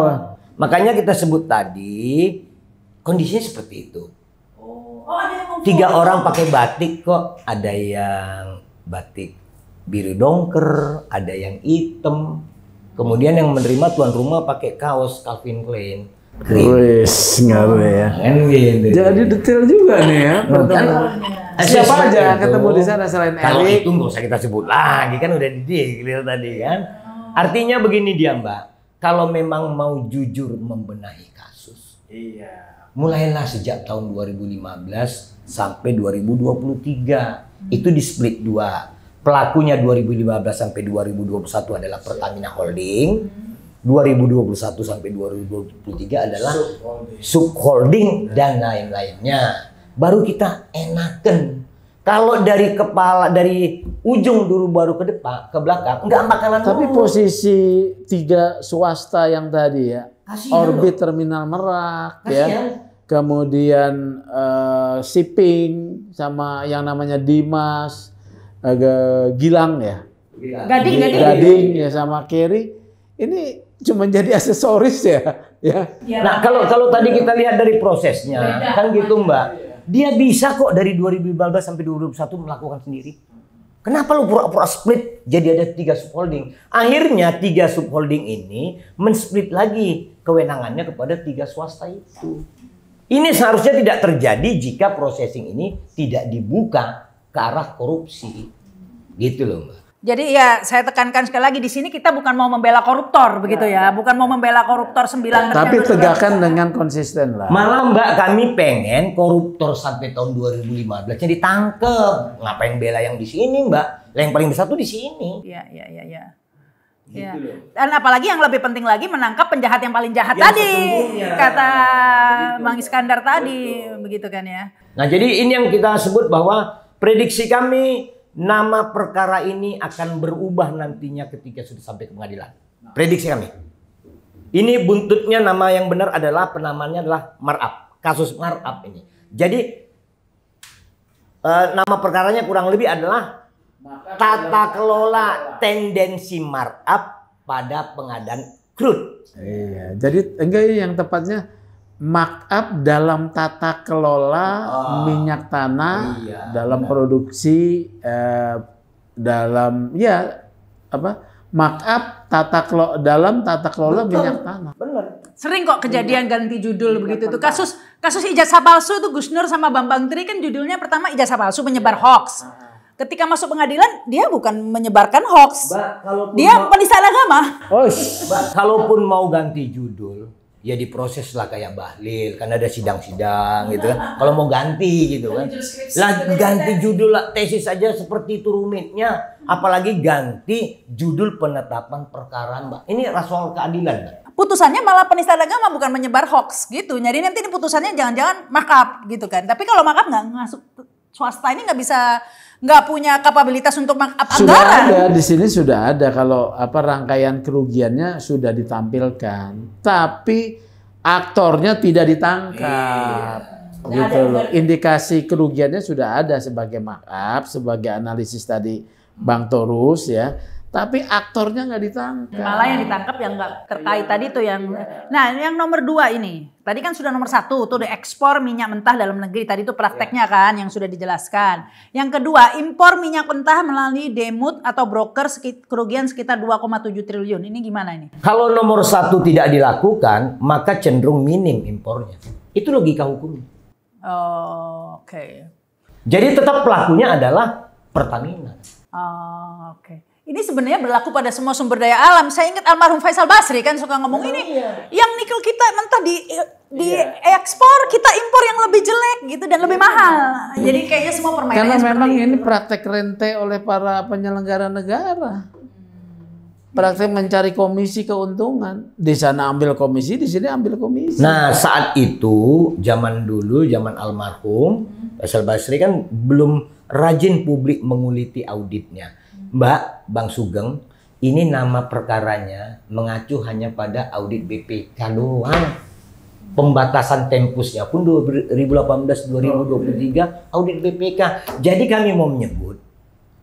C: Makanya kita sebut tadi kondisinya seperti itu. 3 orang pakai batik kok. Ada yang batik biru dongker, ada yang hitam. Kemudian yang menerima tuan rumah pakai kaos Calvin Klein.
B: Wis, ngaruh ya. Jadi detail juga nih ya. Siapa aja ketemu di sana selain Erick?
C: Kalau itu nggak usah kita sebut lagi, kan udah di-clear tadi kan. Artinya begini dia, Mbak. Kalau memang mau jujur membenahi kasus, mulailah sejak tahun 2015 sampai 2023. Itu di split 2. Pelakunya 2015 sampai 2021 adalah Pertamina Holding. 2021 sampai 2023 adalah subholding dan lain-lainnya. Baru kita enakan. Kalau dari ujung dulu baru ke belakang nggak bakalan.
B: Tapi posisi 3 swasta yang tadi ya, Orbit Terminal Merak ya, kemudian Shipping sama yang namanya Dimas, Gilang ya, Gading ya sama Kerry, ini cuma jadi aksesoris ya.
C: Nah kalau tadi kita lihat dari prosesnya kan gitu, Mbak. Dia bisa kok dari 2015 sampai 2021 melakukan sendiri. Kenapa lu pura-pura split jadi ada 3 subholding? Akhirnya 3 subholding ini men-split lagi kewenangannya kepada 3 swasta itu. Ini seharusnya tidak terjadi jika processing ini tidak dibuka ke arah korupsi. Gitu loh, Mbak.
A: Jadi ya saya tekankan sekali lagi, di sini kita bukan mau membela koruptor begitu ya, bukan mau membela koruptor 9.
B: Tapi tegakkan dengan konsisten lah.
C: Malah Mbak, kami pengen koruptor sampai tahun 2015 ditangkep. Ngapain bela yang di sini, Mbak? Yang paling besar tuh di sini.
A: Iya.
C: Gitu
A: Ya.
C: loh.
A: Dan apalagi yang lebih penting lagi menangkap penjahat yang paling jahat
C: Yang
A: tadi,
C: sesungguhnya.
A: kata
C: Begitu.
A: Bang Iskandar tadi, begitu kan ya?
C: Nah, jadi ini yang kita sebut bahwa prediksi kami nama perkara ini akan berubah nantinya ketika sudah sampai ke pengadilan. Prediksi kami. Ini buntutnya nama yang benar adalah penamanya adalah markup, kasus markup ini. Jadi nama perkaranya kurang lebih adalah tata kelola tendensi markup pada pengadaan crude.
B: Iya, jadi enggak yang tepatnya markup dalam tata kelola minyak tanah,
C: Iya,
B: dalam
C: benar.
B: produksi, dalam markup dalam tata kelola minyak tanah.
C: Benar.
A: Sering kok kejadian ganti judul begitu tuh. Kasus ijazah palsu tuh Gus Nur sama Bambang Tri kan judulnya pertama ijazah palsu menyebar hoax. Ketika masuk pengadilan dia bukan menyebarkan hoax.
C: Mbak, kalaupun
A: Dia
C: mau-
A: penistaan agama.
C: Mbak, kalaupun mau ganti judul, ya diproses lah kayak Bahlil, kan ada sidang-sidang gitu kan. Kalau mau ganti gitu kan, lah ganti judul lah, tesis saja seperti itu rumitnya, apalagi ganti judul penetapan perkara, Mbak. Ini soal keadilan, Mbak.
A: Putusannya malah penistaan agama bukan menyebar hoax gitu. Jadi nanti ini putusannya jangan-jangan markup gitu kan. Tapi kalau markup nggak masuk swasta ini nggak punya kapabilitas untuk markup
B: Sudah
A: anggaran.
B: ada di sini, sudah ada kalau rangkaian kerugiannya sudah ditampilkan, tapi aktornya tidak ditangkap. Gitu loh. Indikasi kerugiannya sudah ada sebagai markup, sebagai analisis tadi Bang Torus ya. Tapi aktornya nggak ditangkap.
A: Malah yang ditangkap yang nggak terkait tadi tuh yang. Nah yang nomor 2 ini. Tadi kan sudah nomor 1 tuh ekspor minyak mentah dalam negeri. Tadi itu prakteknya kan yang sudah dijelaskan. Yang kedua impor minyak mentah melalui demut atau broker kerugian sekitar 2,7 triliun. Ini gimana ini?
C: Kalau nomor 1 tidak dilakukan, maka cenderung minim impornya. Itu logika hukumnya.
A: Oh, oke.
C: Jadi tetap pelakunya adalah Pertamina.
A: Oh, oke. Ini sebenarnya berlaku pada semua sumber daya alam. Saya ingat almarhum Faisal Basri kan suka ngomong ini. Yang nikel kita mentah di ekspor, kita impor yang lebih jelek gitu dan lebih mahal. Jadi kayaknya semua
B: Karena
A: permainannya seperti
B: memang
A: itu.
B: ini praktek rente oleh para penyelenggara negara. Praktek mencari komisi keuntungan. Di sana ambil komisi, di sini ambil komisi.
C: Nah, saat itu zaman dulu, zaman almarhum Faisal Basri kan belum rajin publik menguliti auditnya. Mbak, Bang Sugeng, ini nama perkaranya mengacu hanya pada audit BPK doang. Pembatasan tempusnya pun 2018-2023 audit BPK. Jadi kami mau menyebut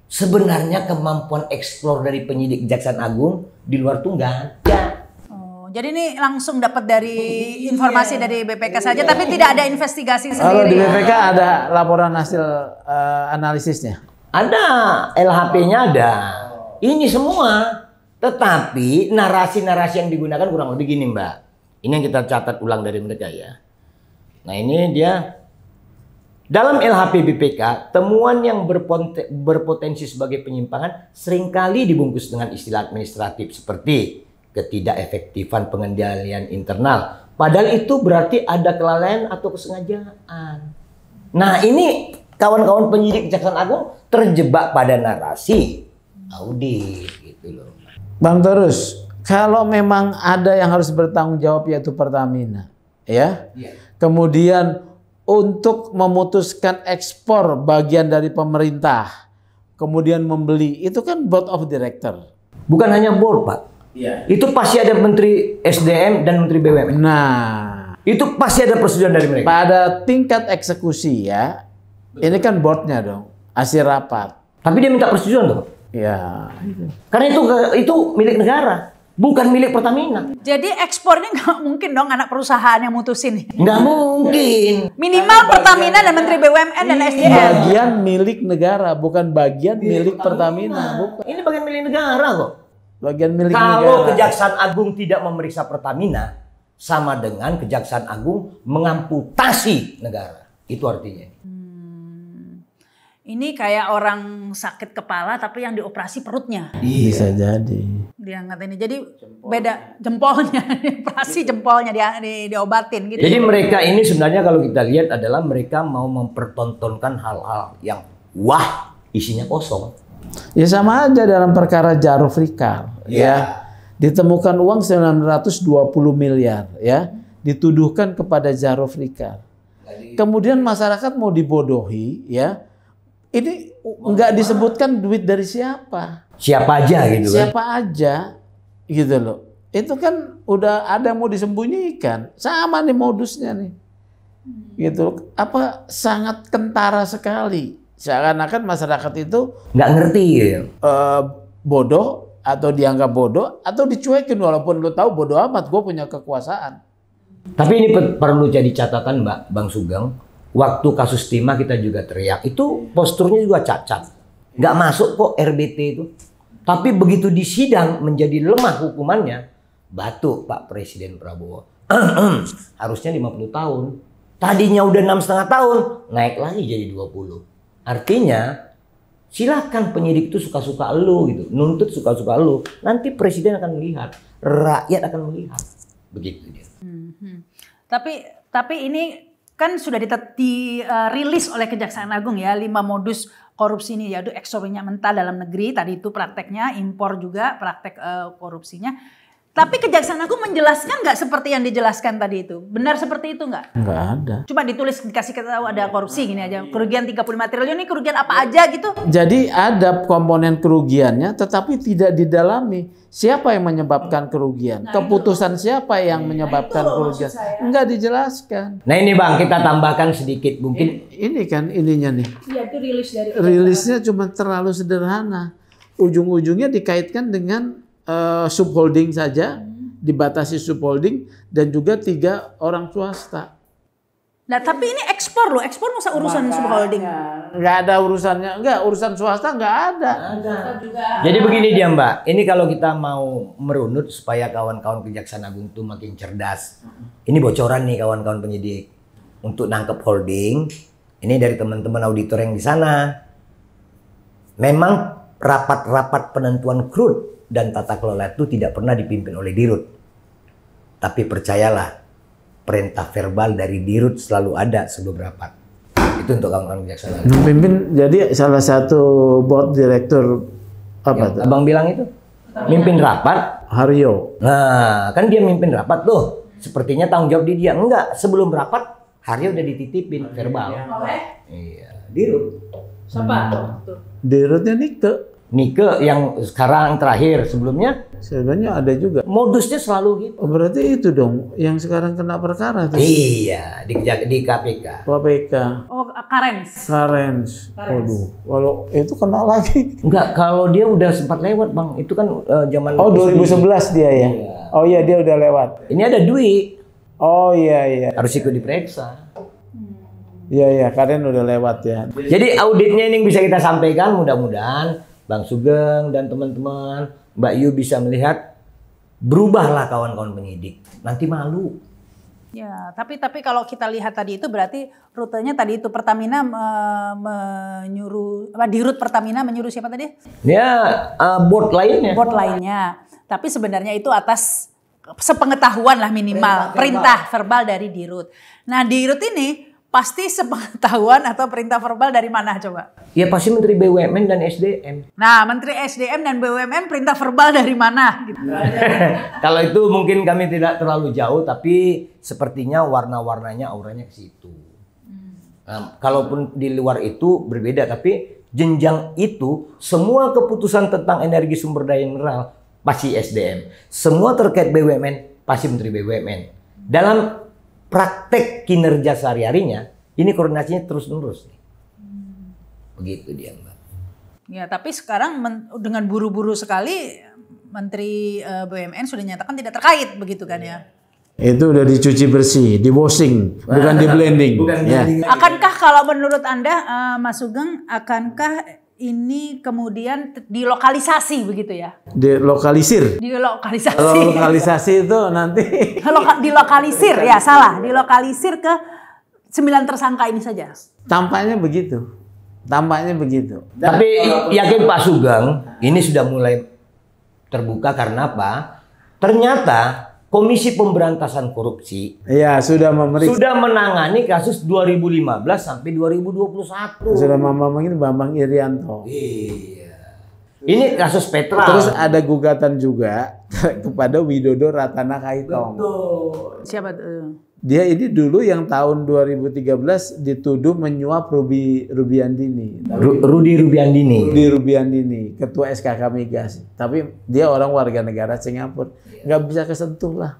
C: sebenarnya kemampuan eksplor dari penyidik Kejaksaan Agung di luar tuh nggak ada.
A: Oh, jadi ini langsung dapat dari informasi dari BPK saja, tapi tidak ada investigasi
B: Kalau di
A: sendiri.
B: BPK ada laporan hasil analisisnya.
C: Ada, LHP-nya ada. Ini semua. Tetapi narasi-narasi yang digunakan kurang lebih gini, Mbak. Ini yang kita catat ulang dari mereka ya. Nah ini dia. Dalam LHP BPK, temuan yang berpotensi sebagai penyimpangan seringkali dibungkus dengan istilah administratif seperti ketidakefektifan pengendalian internal. Padahal itu berarti ada kelalaian atau kesengajaan. Nah ini kawan-kawan penyidik Kejaksaan Agung terjebak pada narasi audit gitu loh.
B: Bang Terus, kalau memang ada yang harus bertanggung jawab yaitu Pertamina, ya. Kemudian untuk memutuskan ekspor bagian dari pemerintah, kemudian membeli, itu kan board of director.
C: Bukan hanya board, Pak. Itu pasti ada Menteri SDM dan Menteri BUMN.
B: Nah,
C: Itu pasti ada persetujuan dari mereka.
B: pada tingkat eksekusi ya, ini kan boardnya dong, hasil rapat.
C: Tapi dia minta persetujuan tuh.
B: Ya,
C: Karena itu milik negara, bukan milik Pertamina.
A: Jadi ekspor ini nggak mungkin dong anak perusahaan yang mutusin.
C: Nggak mungkin.
A: Minimal Pertamina dan Menteri BUMN dan SDM.
B: bagian milik negara, bukan bagian milik Pertamina, bukan.
C: Ini bagian milik negara kok.
B: Bagian milik
C: Kalau
B: negara.
C: Kejaksaan Agung tidak memeriksa Pertamina, sama dengan Kejaksaan Agung mengamputasi negara. Itu artinya.
A: Ini kayak orang sakit kepala tapi yang dioperasi perutnya.
B: Bisa jadi.
A: Diangkat ini. Jadi beda jempolnya, operasi jempolnya diobatin gitu.
C: Jadi mereka ini sebenarnya kalau kita lihat adalah mereka mau mempertontonkan hal-hal yang wah isinya kosong.
B: Ya sama aja dalam perkara Jarod Rikal, ya. Ditemukan uang 920 miliar, ya. Dituduhkan kepada Jarod Rikal. Kemudian masyarakat mau dibodohi, ya. Ini nggak disebutkan duit dari siapa.
C: Siapa aja gitu kan.
B: Siapa aja, gitu loh. Itu kan udah ada mau disembunyikan. Sama nih modusnya nih. Gitu. Apa sangat kentara sekali. Seakan-akan masyarakat itu
C: nggak ngerti ya.
B: Bodoh atau dianggap bodoh atau dicuekin walaupun lu tahu bodoh amat gue punya kekuasaan.
C: Tapi ini perlu jadi catatan Bang Sugeng. Waktu kasus Timah kita juga teriak itu posturnya juga cacat. Nggak masuk kok RBT itu. Tapi begitu di sidang menjadi lemah hukumannya, batuk Pak Presiden Prabowo. Harusnya 50 tahun. Tadinya udah 6,5 tahun, naik lagi jadi 20. Artinya silahkan penyidik itu suka-suka lu gitu, nuntut suka-suka lu. Nanti presiden akan melihat, rakyat akan melihat, begitu dia.
A: Tapi ini kan sudah dirilis oleh Kejaksaan Agung ya 5 modus korupsi ini, yaitu ekspor minyak mentah dalam negeri, tadi itu prakteknya, impor juga praktek korupsinya. Tapi Kejaksaan Agung menjelaskan nggak seperti yang dijelaskan tadi itu? Benar seperti itu nggak?
B: Nggak ada.
A: Cuma ditulis, dikasih tahu ada korupsi gini aja. Kerugian 35 triliun ini kerugian apa aja gitu?
B: Jadi ada komponen kerugiannya tetapi tidak didalami. Siapa yang menyebabkan kerugian? Keputusan siapa yang menyebabkan kerugian? Enggak dijelaskan.
C: Nah ini Bang, kita tambahkan sedikit mungkin.
B: Ini kan ininya nih.
A: Iya, itu rilis dari
B: Rilisnya cuma terlalu sederhana. Ujung-ujungnya dikaitkan dengan subholding saja, dibatasi subholding dan juga 3 orang swasta.
A: Nah tapi ini ekspor loh, ekspor masa urusan subholding?
B: Nggak ada urusannya, urusan swasta nggak ada.
C: Jadi begini dia Mbak, ini kalau kita mau merunut supaya kawan-kawan Kejaksaan Agung itu makin cerdas. Ini bocoran nih kawan-kawan penyidik untuk nangkep holding. Ini dari teman-teman auditor yang di sana. Memang rapat-rapat penentuan crude dan tata kelola itu tidak pernah dipimpin oleh Dirut. Tapi percayalah, perintah verbal dari Dirut selalu ada sebelum rapat. Itu untuk kawan-kawan Kejaksaan Agung.
B: Pimpin jadi salah satu board direktur apa tuh?
C: Abang bilang itu mimpin rapat.
B: Haryo.
C: Nah, kan dia mimpin rapat tuh. Sepertinya tanggung jawab di dia. Enggak, sebelum rapat Haryo udah dititipin verbal. Iya, Dirut.
A: Siapa?
B: Dirutnya Nike.
C: Nike yang sekarang terakhir, sebelumnya
B: sebenarnya ada juga.
C: Modusnya selalu gitu.
B: Oh, berarti itu dong yang sekarang kena perkara tuh.
C: Iya, di KPK.
B: KPK.
A: Oh, Karens.
B: Waduh, kalau itu kena lagi.
C: Enggak, kalau dia udah sempat lewat Bang. Itu kan zaman.
B: Oh 2011 dia ya. Iya. Oh iya dia udah lewat.
C: Ini ada Dwi.
B: Oh iya.
C: Harus ikut diperiksa.
B: Iya, Karen udah lewat ya.
C: Jadi auditnya ini bisa kita sampaikan, mudah-mudahan Bang Sugeng dan teman-teman, Mbak Yu bisa melihat, berubahlah kawan-kawan penyidik. Nanti malu.
A: Ya, tapi kalau kita lihat tadi itu berarti rutenya tadi itu Pertamina menyuruh, Dirut Pertamina menyuruh siapa tadi?
C: Ya, board lainnya.
A: Board lainnya. Tapi sebenarnya itu atas sepengetahuan lah minimal, perintah verbal dari Dirut. Nah, Dirut ini pasti sepengetahuan atau perintah verbal dari mana coba?
C: Ya pasti Menteri BUMN dan SDM.
A: Nah, Menteri SDM dan BUMN perintah verbal dari mana? Gitu.
C: Kalau itu mungkin kami tidak terlalu jauh, tapi sepertinya warna-warnanya auranya ke situ. Nah, kalaupun di luar itu berbeda, tapi jenjang itu semua keputusan tentang energi sumber daya mineral pasti SDM. Semua terkait BUMN pasti Menteri BUMN. Dalam praktek kinerja sehari-harinya, ini koordinasinya terus-menerus. Begitu dia, Mbak.
A: Ya, tapi sekarang dengan buru-buru sekali Menteri BUMN sudah nyatakan tidak terkait, begitu kan ya?
B: Itu udah dicuci bersih, di washing, bukan di blending.
A: Akankah kalau menurut Anda, Mas Sugeng, akankah ini kemudian dilokalisasi begitu ya?
B: Dilokalisir.
A: Dilokalisasi.
B: Kalau lokalisasi itu nanti
A: dilokalisir ya, salah. Dilokalisir ke 9 tersangka ini saja.
B: Tampaknya begitu.
C: Tapi yakin Pak Sugeng ini sudah mulai terbuka karena apa? Ternyata Komisi Pemberantasan Korupsi
B: sudah
C: menangani kasus 2015 sampai 2021.
B: Sudah memanggil Bambang Irianto.
C: Iya. Ini kasus Petra.
B: Terus ada gugatan juga kepada Widodo Ratana Kaitom.
A: Siapa tuh?
B: Dia ini dulu yang tahun 2013 dituduh menyuap Rudy Rubiandini, ketua SKK Migas. Tapi dia orang warga negara Singapura, nggak bisa kesentuh lah.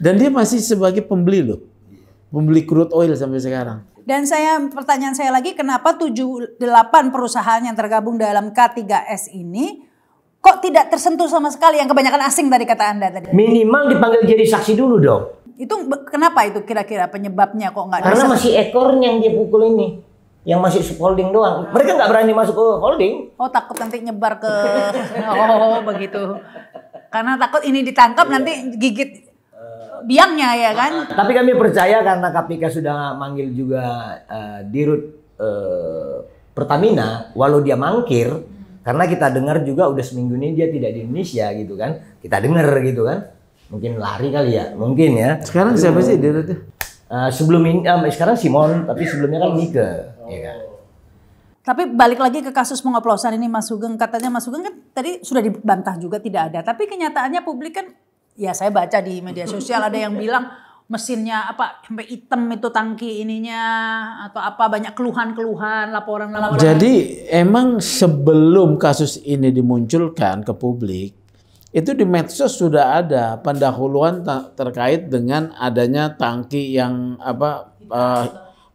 B: Dan dia masih sebagai pembeli loh, pembeli crude oil sampai sekarang.
A: Dan pertanyaan saya lagi, kenapa 7-8 perusahaan yang tergabung dalam K3S ini kok tidak tersentuh sama sekali, yang kebanyakan asing tadi kata Anda tadi?
C: Minimal dipanggil jadi saksi dulu dong.
A: Itu kenapa itu kira-kira penyebabnya kok nggak?
C: Karena masih ekornya yang dia pukul ini, yang masih subholding doang. Mereka nggak berani masuk ke holding.
A: Oh, takut nanti nyebar ke, oh begitu. Karena takut ini ditangkap nanti gigit biangnya ya kan.
C: Tapi kami percaya karena KPK sudah manggil juga Dirut Pertamina, walau dia mangkir, karena kita dengar juga udah seminggu ini dia tidak di Indonesia gitu kan. Kita dengar gitu kan. Mungkin lari kali ya, mungkin ya.
B: Sekarang siapa sih Dirut?
C: Sebelum ini, sekarang Simon, tapi sebelumnya kan Nike. Ya kan?
A: Tapi balik lagi ke kasus pengoplosan ini Mas Sugeng, katanya Mas Sugeng kan tadi sudah dibantah juga tidak ada. Tapi kenyataannya publik kan, ya saya baca di media sosial ada yang bilang mesinnya apa sampai hitam itu tangki ininya atau apa, banyak keluhan-keluhan, laporan-laporan.
B: Jadi emang sebelum kasus ini dimunculkan ke publik, itu di medsos sudah ada pendahuluan terkait dengan adanya tangki yang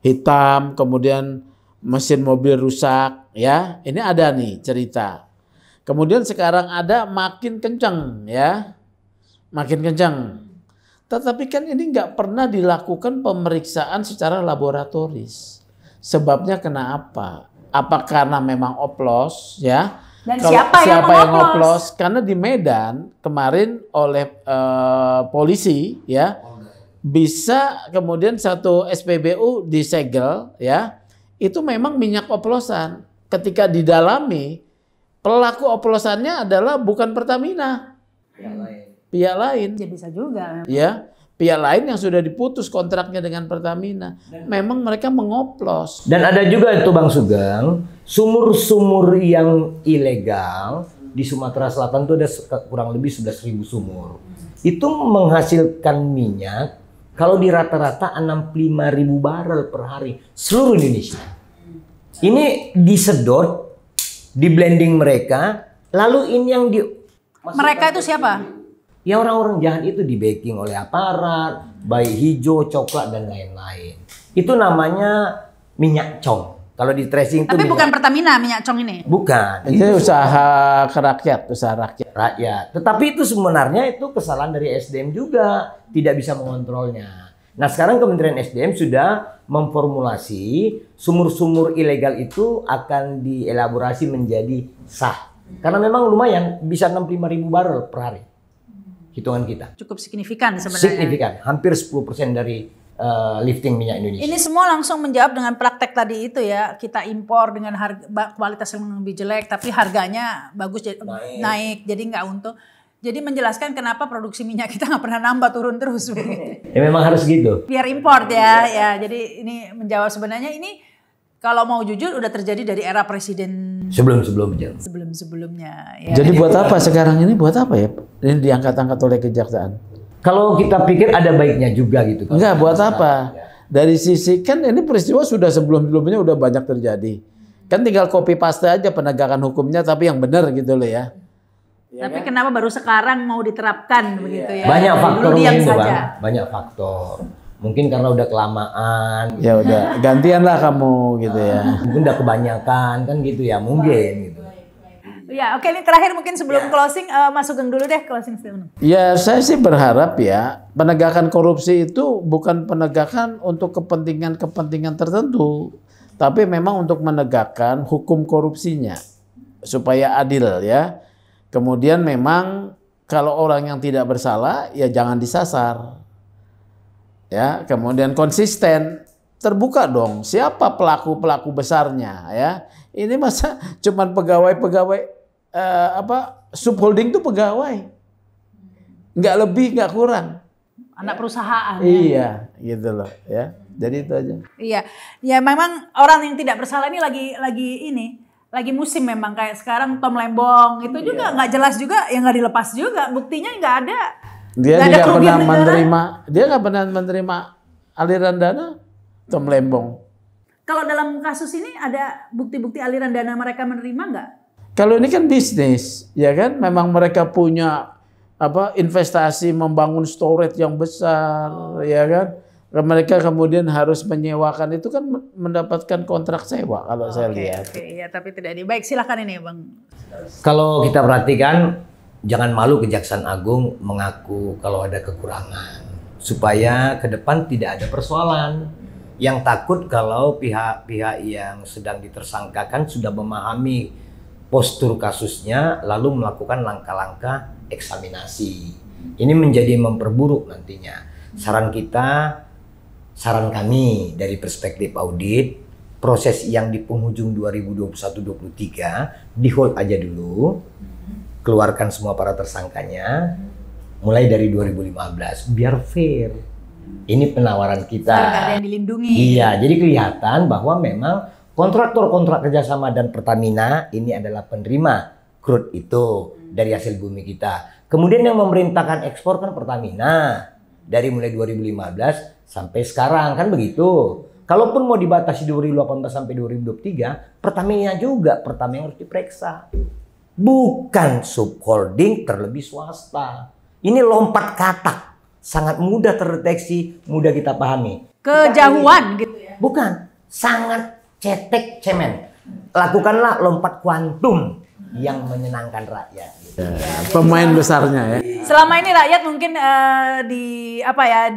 B: hitam, kemudian mesin mobil rusak, ya. Ini ada nih cerita. Kemudian sekarang ada makin kencang, ya. Makin kencang. Tetapi kan ini nggak pernah dilakukan pemeriksaan secara laboratoris. Sebabnya kenapa? Apa karena memang oplos, ya?
A: Dan
B: Kalau
A: siapa yang
B: oplos? Karena di Medan kemarin oleh polisi, ya, bisa kemudian satu SPBU disegel, ya, itu memang minyak oplosan. Ketika didalami, pelaku oplosannya adalah bukan Pertamina, pihak lain.
A: Ya bisa juga.
B: Ya, pihak lain yang sudah diputus kontraknya dengan Pertamina. Memang mereka mengoplos.
C: Dan ada juga itu Bang Sugeng, sumur-sumur yang ilegal di Sumatera Selatan itu ada kurang lebih 11.000 sumur. Itu menghasilkan minyak kalau di rata-rata 65.000 barel per hari seluruh Indonesia. Ini disedot, di blending mereka, lalu ini yang di
A: Mereka itu siapa?
C: Ya orang-orang jahat itu di backing oleh aparat, baik hijau, coklat dan lain-lain. Itu namanya minyak cong. Kalau di tracing itu.
A: Tapi bukan Pertamina minyak cong ini.
C: Bukan.
B: Itu usaha rakyat.
C: Rakyat. Tetapi itu sebenarnya itu kesalahan dari SDM juga, tidak bisa mengontrolnya. Nah, sekarang Kementerian SDM sudah memformulasi sumur-sumur ilegal itu akan dielaborasi menjadi sah. Karena memang lumayan, bisa 65.000 barel per hari. Hitungan kita.
A: Cukup signifikan sebenarnya.
C: Signifikan, hampir 10% dari lifting minyak Indonesia.
A: Ini semua langsung menjawab dengan praktek tadi itu ya, kita impor dengan harga kualitas yang lebih jelek tapi harganya bagus naik jadi nggak untung. Jadi menjelaskan kenapa produksi minyak kita nggak pernah nambah, turun terus.
C: Ya memang harus gitu.
A: Biar import ya. Jadi ini menjawab sebenarnya ini kalau mau jujur udah terjadi dari era presiden sebelum-sebelumnya. Ya.
B: Jadi buat apa sekarang ini? Buat apa ya? Ini diangkat-angkat oleh kejaksaan.
C: Kalau kita pikir ada baiknya juga gitu.
B: Enggak, buat apa? Dari sisi kan ini peristiwa sudah sebelum-sebelumnya udah banyak terjadi. Kan tinggal copy paste aja penegakan hukumnya tapi yang benar gitu loh ya.
A: Tapi kenapa baru sekarang mau diterapkan begitu ya?
C: Banyak faktor
A: diam
C: itu,
A: saja.
C: Bang. Banyak faktor. Mungkin karena udah kelamaan.
B: Ya udah, gantian lah kamu gitu ya.
C: Mungkin udah kebanyakan kan gitu ya, mungkin gitu.
A: Ya, oke, ini terakhir mungkin sebelum closing, Mas Sugeng dulu deh closing statement.
B: Ya, saya sih berharap ya penegakan korupsi itu bukan penegakan untuk kepentingan-kepentingan tertentu, tapi memang untuk menegakkan hukum korupsinya supaya adil ya. Kemudian memang kalau orang yang tidak bersalah ya jangan disasar. Ya, kemudian konsisten, terbuka dong siapa pelaku-pelaku besarnya ya. Ini masa cuman pegawai-pegawai subholding itu pegawai. Nggak lebih, nggak kurang.
A: Anak perusahaan.
B: Iya, gitu loh ya. Jadi itu aja.
A: Iya. Ya memang orang yang tidak bersalah ini lagi musim memang kayak sekarang Tom Lembong itu juga nggak jelas juga, yang nggak dilepas juga, buktinya nggak ada.
B: Dia
A: Nggak ada
B: nggak
A: kerugian
B: pernah
A: negara.
B: menerima, dia nggak pernah menerima aliran dana Tom Lembong.
A: Kalau dalam kasus ini ada bukti-bukti aliran dana mereka menerima nggak?
B: Kalau ini kan bisnis, ya kan? Memang mereka punya investasi membangun storage yang besar, ya kan? Mereka kemudian harus menyewakan, itu kan mendapatkan kontrak sewa kalau saya lihat.
A: Oke, ya tapi tidak di. Baik, silakan ini Bang.
C: Kalau kita perhatikan, jangan malu Kejaksaan Agung mengaku kalau ada kekurangan. Supaya ke depan tidak ada persoalan. Yang takut kalau pihak-pihak yang sedang ditersangkakan sudah memahami postur kasusnya, lalu melakukan langkah-langkah eksaminasi. Ini menjadi memperburuk nantinya. Saran kami dari perspektif audit, proses yang di penghujung 2021-23 di hold aja dulu, keluarkan semua para tersangkanya, mulai dari 2015, biar fair. Ini penawaran kita.
A: Nggak ada yang dilindungi.
C: Iya, jadi kelihatan bahwa memang kontraktor-kontrak kerjasama dan Pertamina ini adalah penerima crude itu dari hasil bumi kita. Kemudian yang memerintahkan ekspor kan Pertamina dari mulai 2015 sampai sekarang kan begitu. Kalaupun mau dibatasi 2018 sampai 2023, Pertamina juga Pertamina harus diperiksa. Bukan subholding terlebih swasta. Ini lompat katak. Sangat mudah terdeteksi, mudah kita pahami.
A: Kejauhan gitu ya.
C: Bukan, sangat cetek cemen. Lakukanlah lompat kuantum yang menyenangkan rakyat.
B: Pemain besarnya ya.
A: Selama ini rakyat mungkin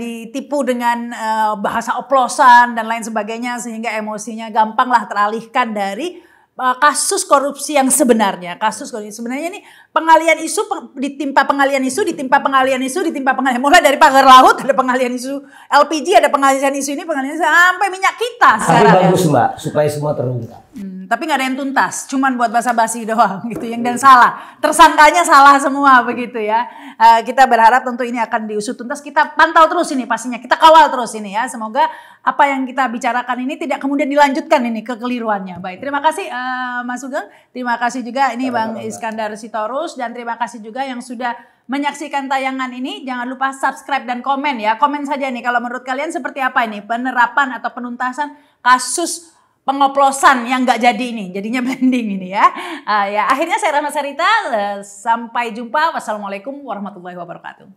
A: ditipu dengan bahasa oplosan dan lain sebagainya sehingga emosinya gampanglah teralihkan dari kasus korupsi yang sebenarnya. Kasus korupsi sebenarnya ini pengalian isu ditimpa pengalian isu, ditimpa pengalian isu, ditimpa pengalian. Mulai dari pagar laut ada pengalian isu LPG, ada pengalian isu ini, pengalian isu sampai minyak kita
C: Tapi
A: sekarang.
C: bagus Mbak, supaya semua terungkap.
A: Tapi nggak ada yang tuntas, cuman buat basa-basi doang gitu yang dan salah. Tersangkanya salah semua begitu ya. Kita berharap tentu ini akan diusut tuntas. Kita pantau terus ini pastinya, kita kawal terus ini ya. Semoga apa yang kita bicarakan ini tidak kemudian dilanjutkan ini kekeliruannya. Baik, terima kasih Mas Sugeng, terima kasih juga ini Bang Iskandar Sitorus, dan terima kasih juga yang sudah menyaksikan tayangan ini. Jangan lupa subscribe dan komen ya. Komen saja nih kalau menurut kalian seperti apa ini penerapan atau penuntasan kasus pengoplosan yang nggak jadi ini, jadinya blending ini ya. Ya akhirnya saya Rahma Sarita, sampai jumpa. Wassalamualaikum warahmatullahi wabarakatuh.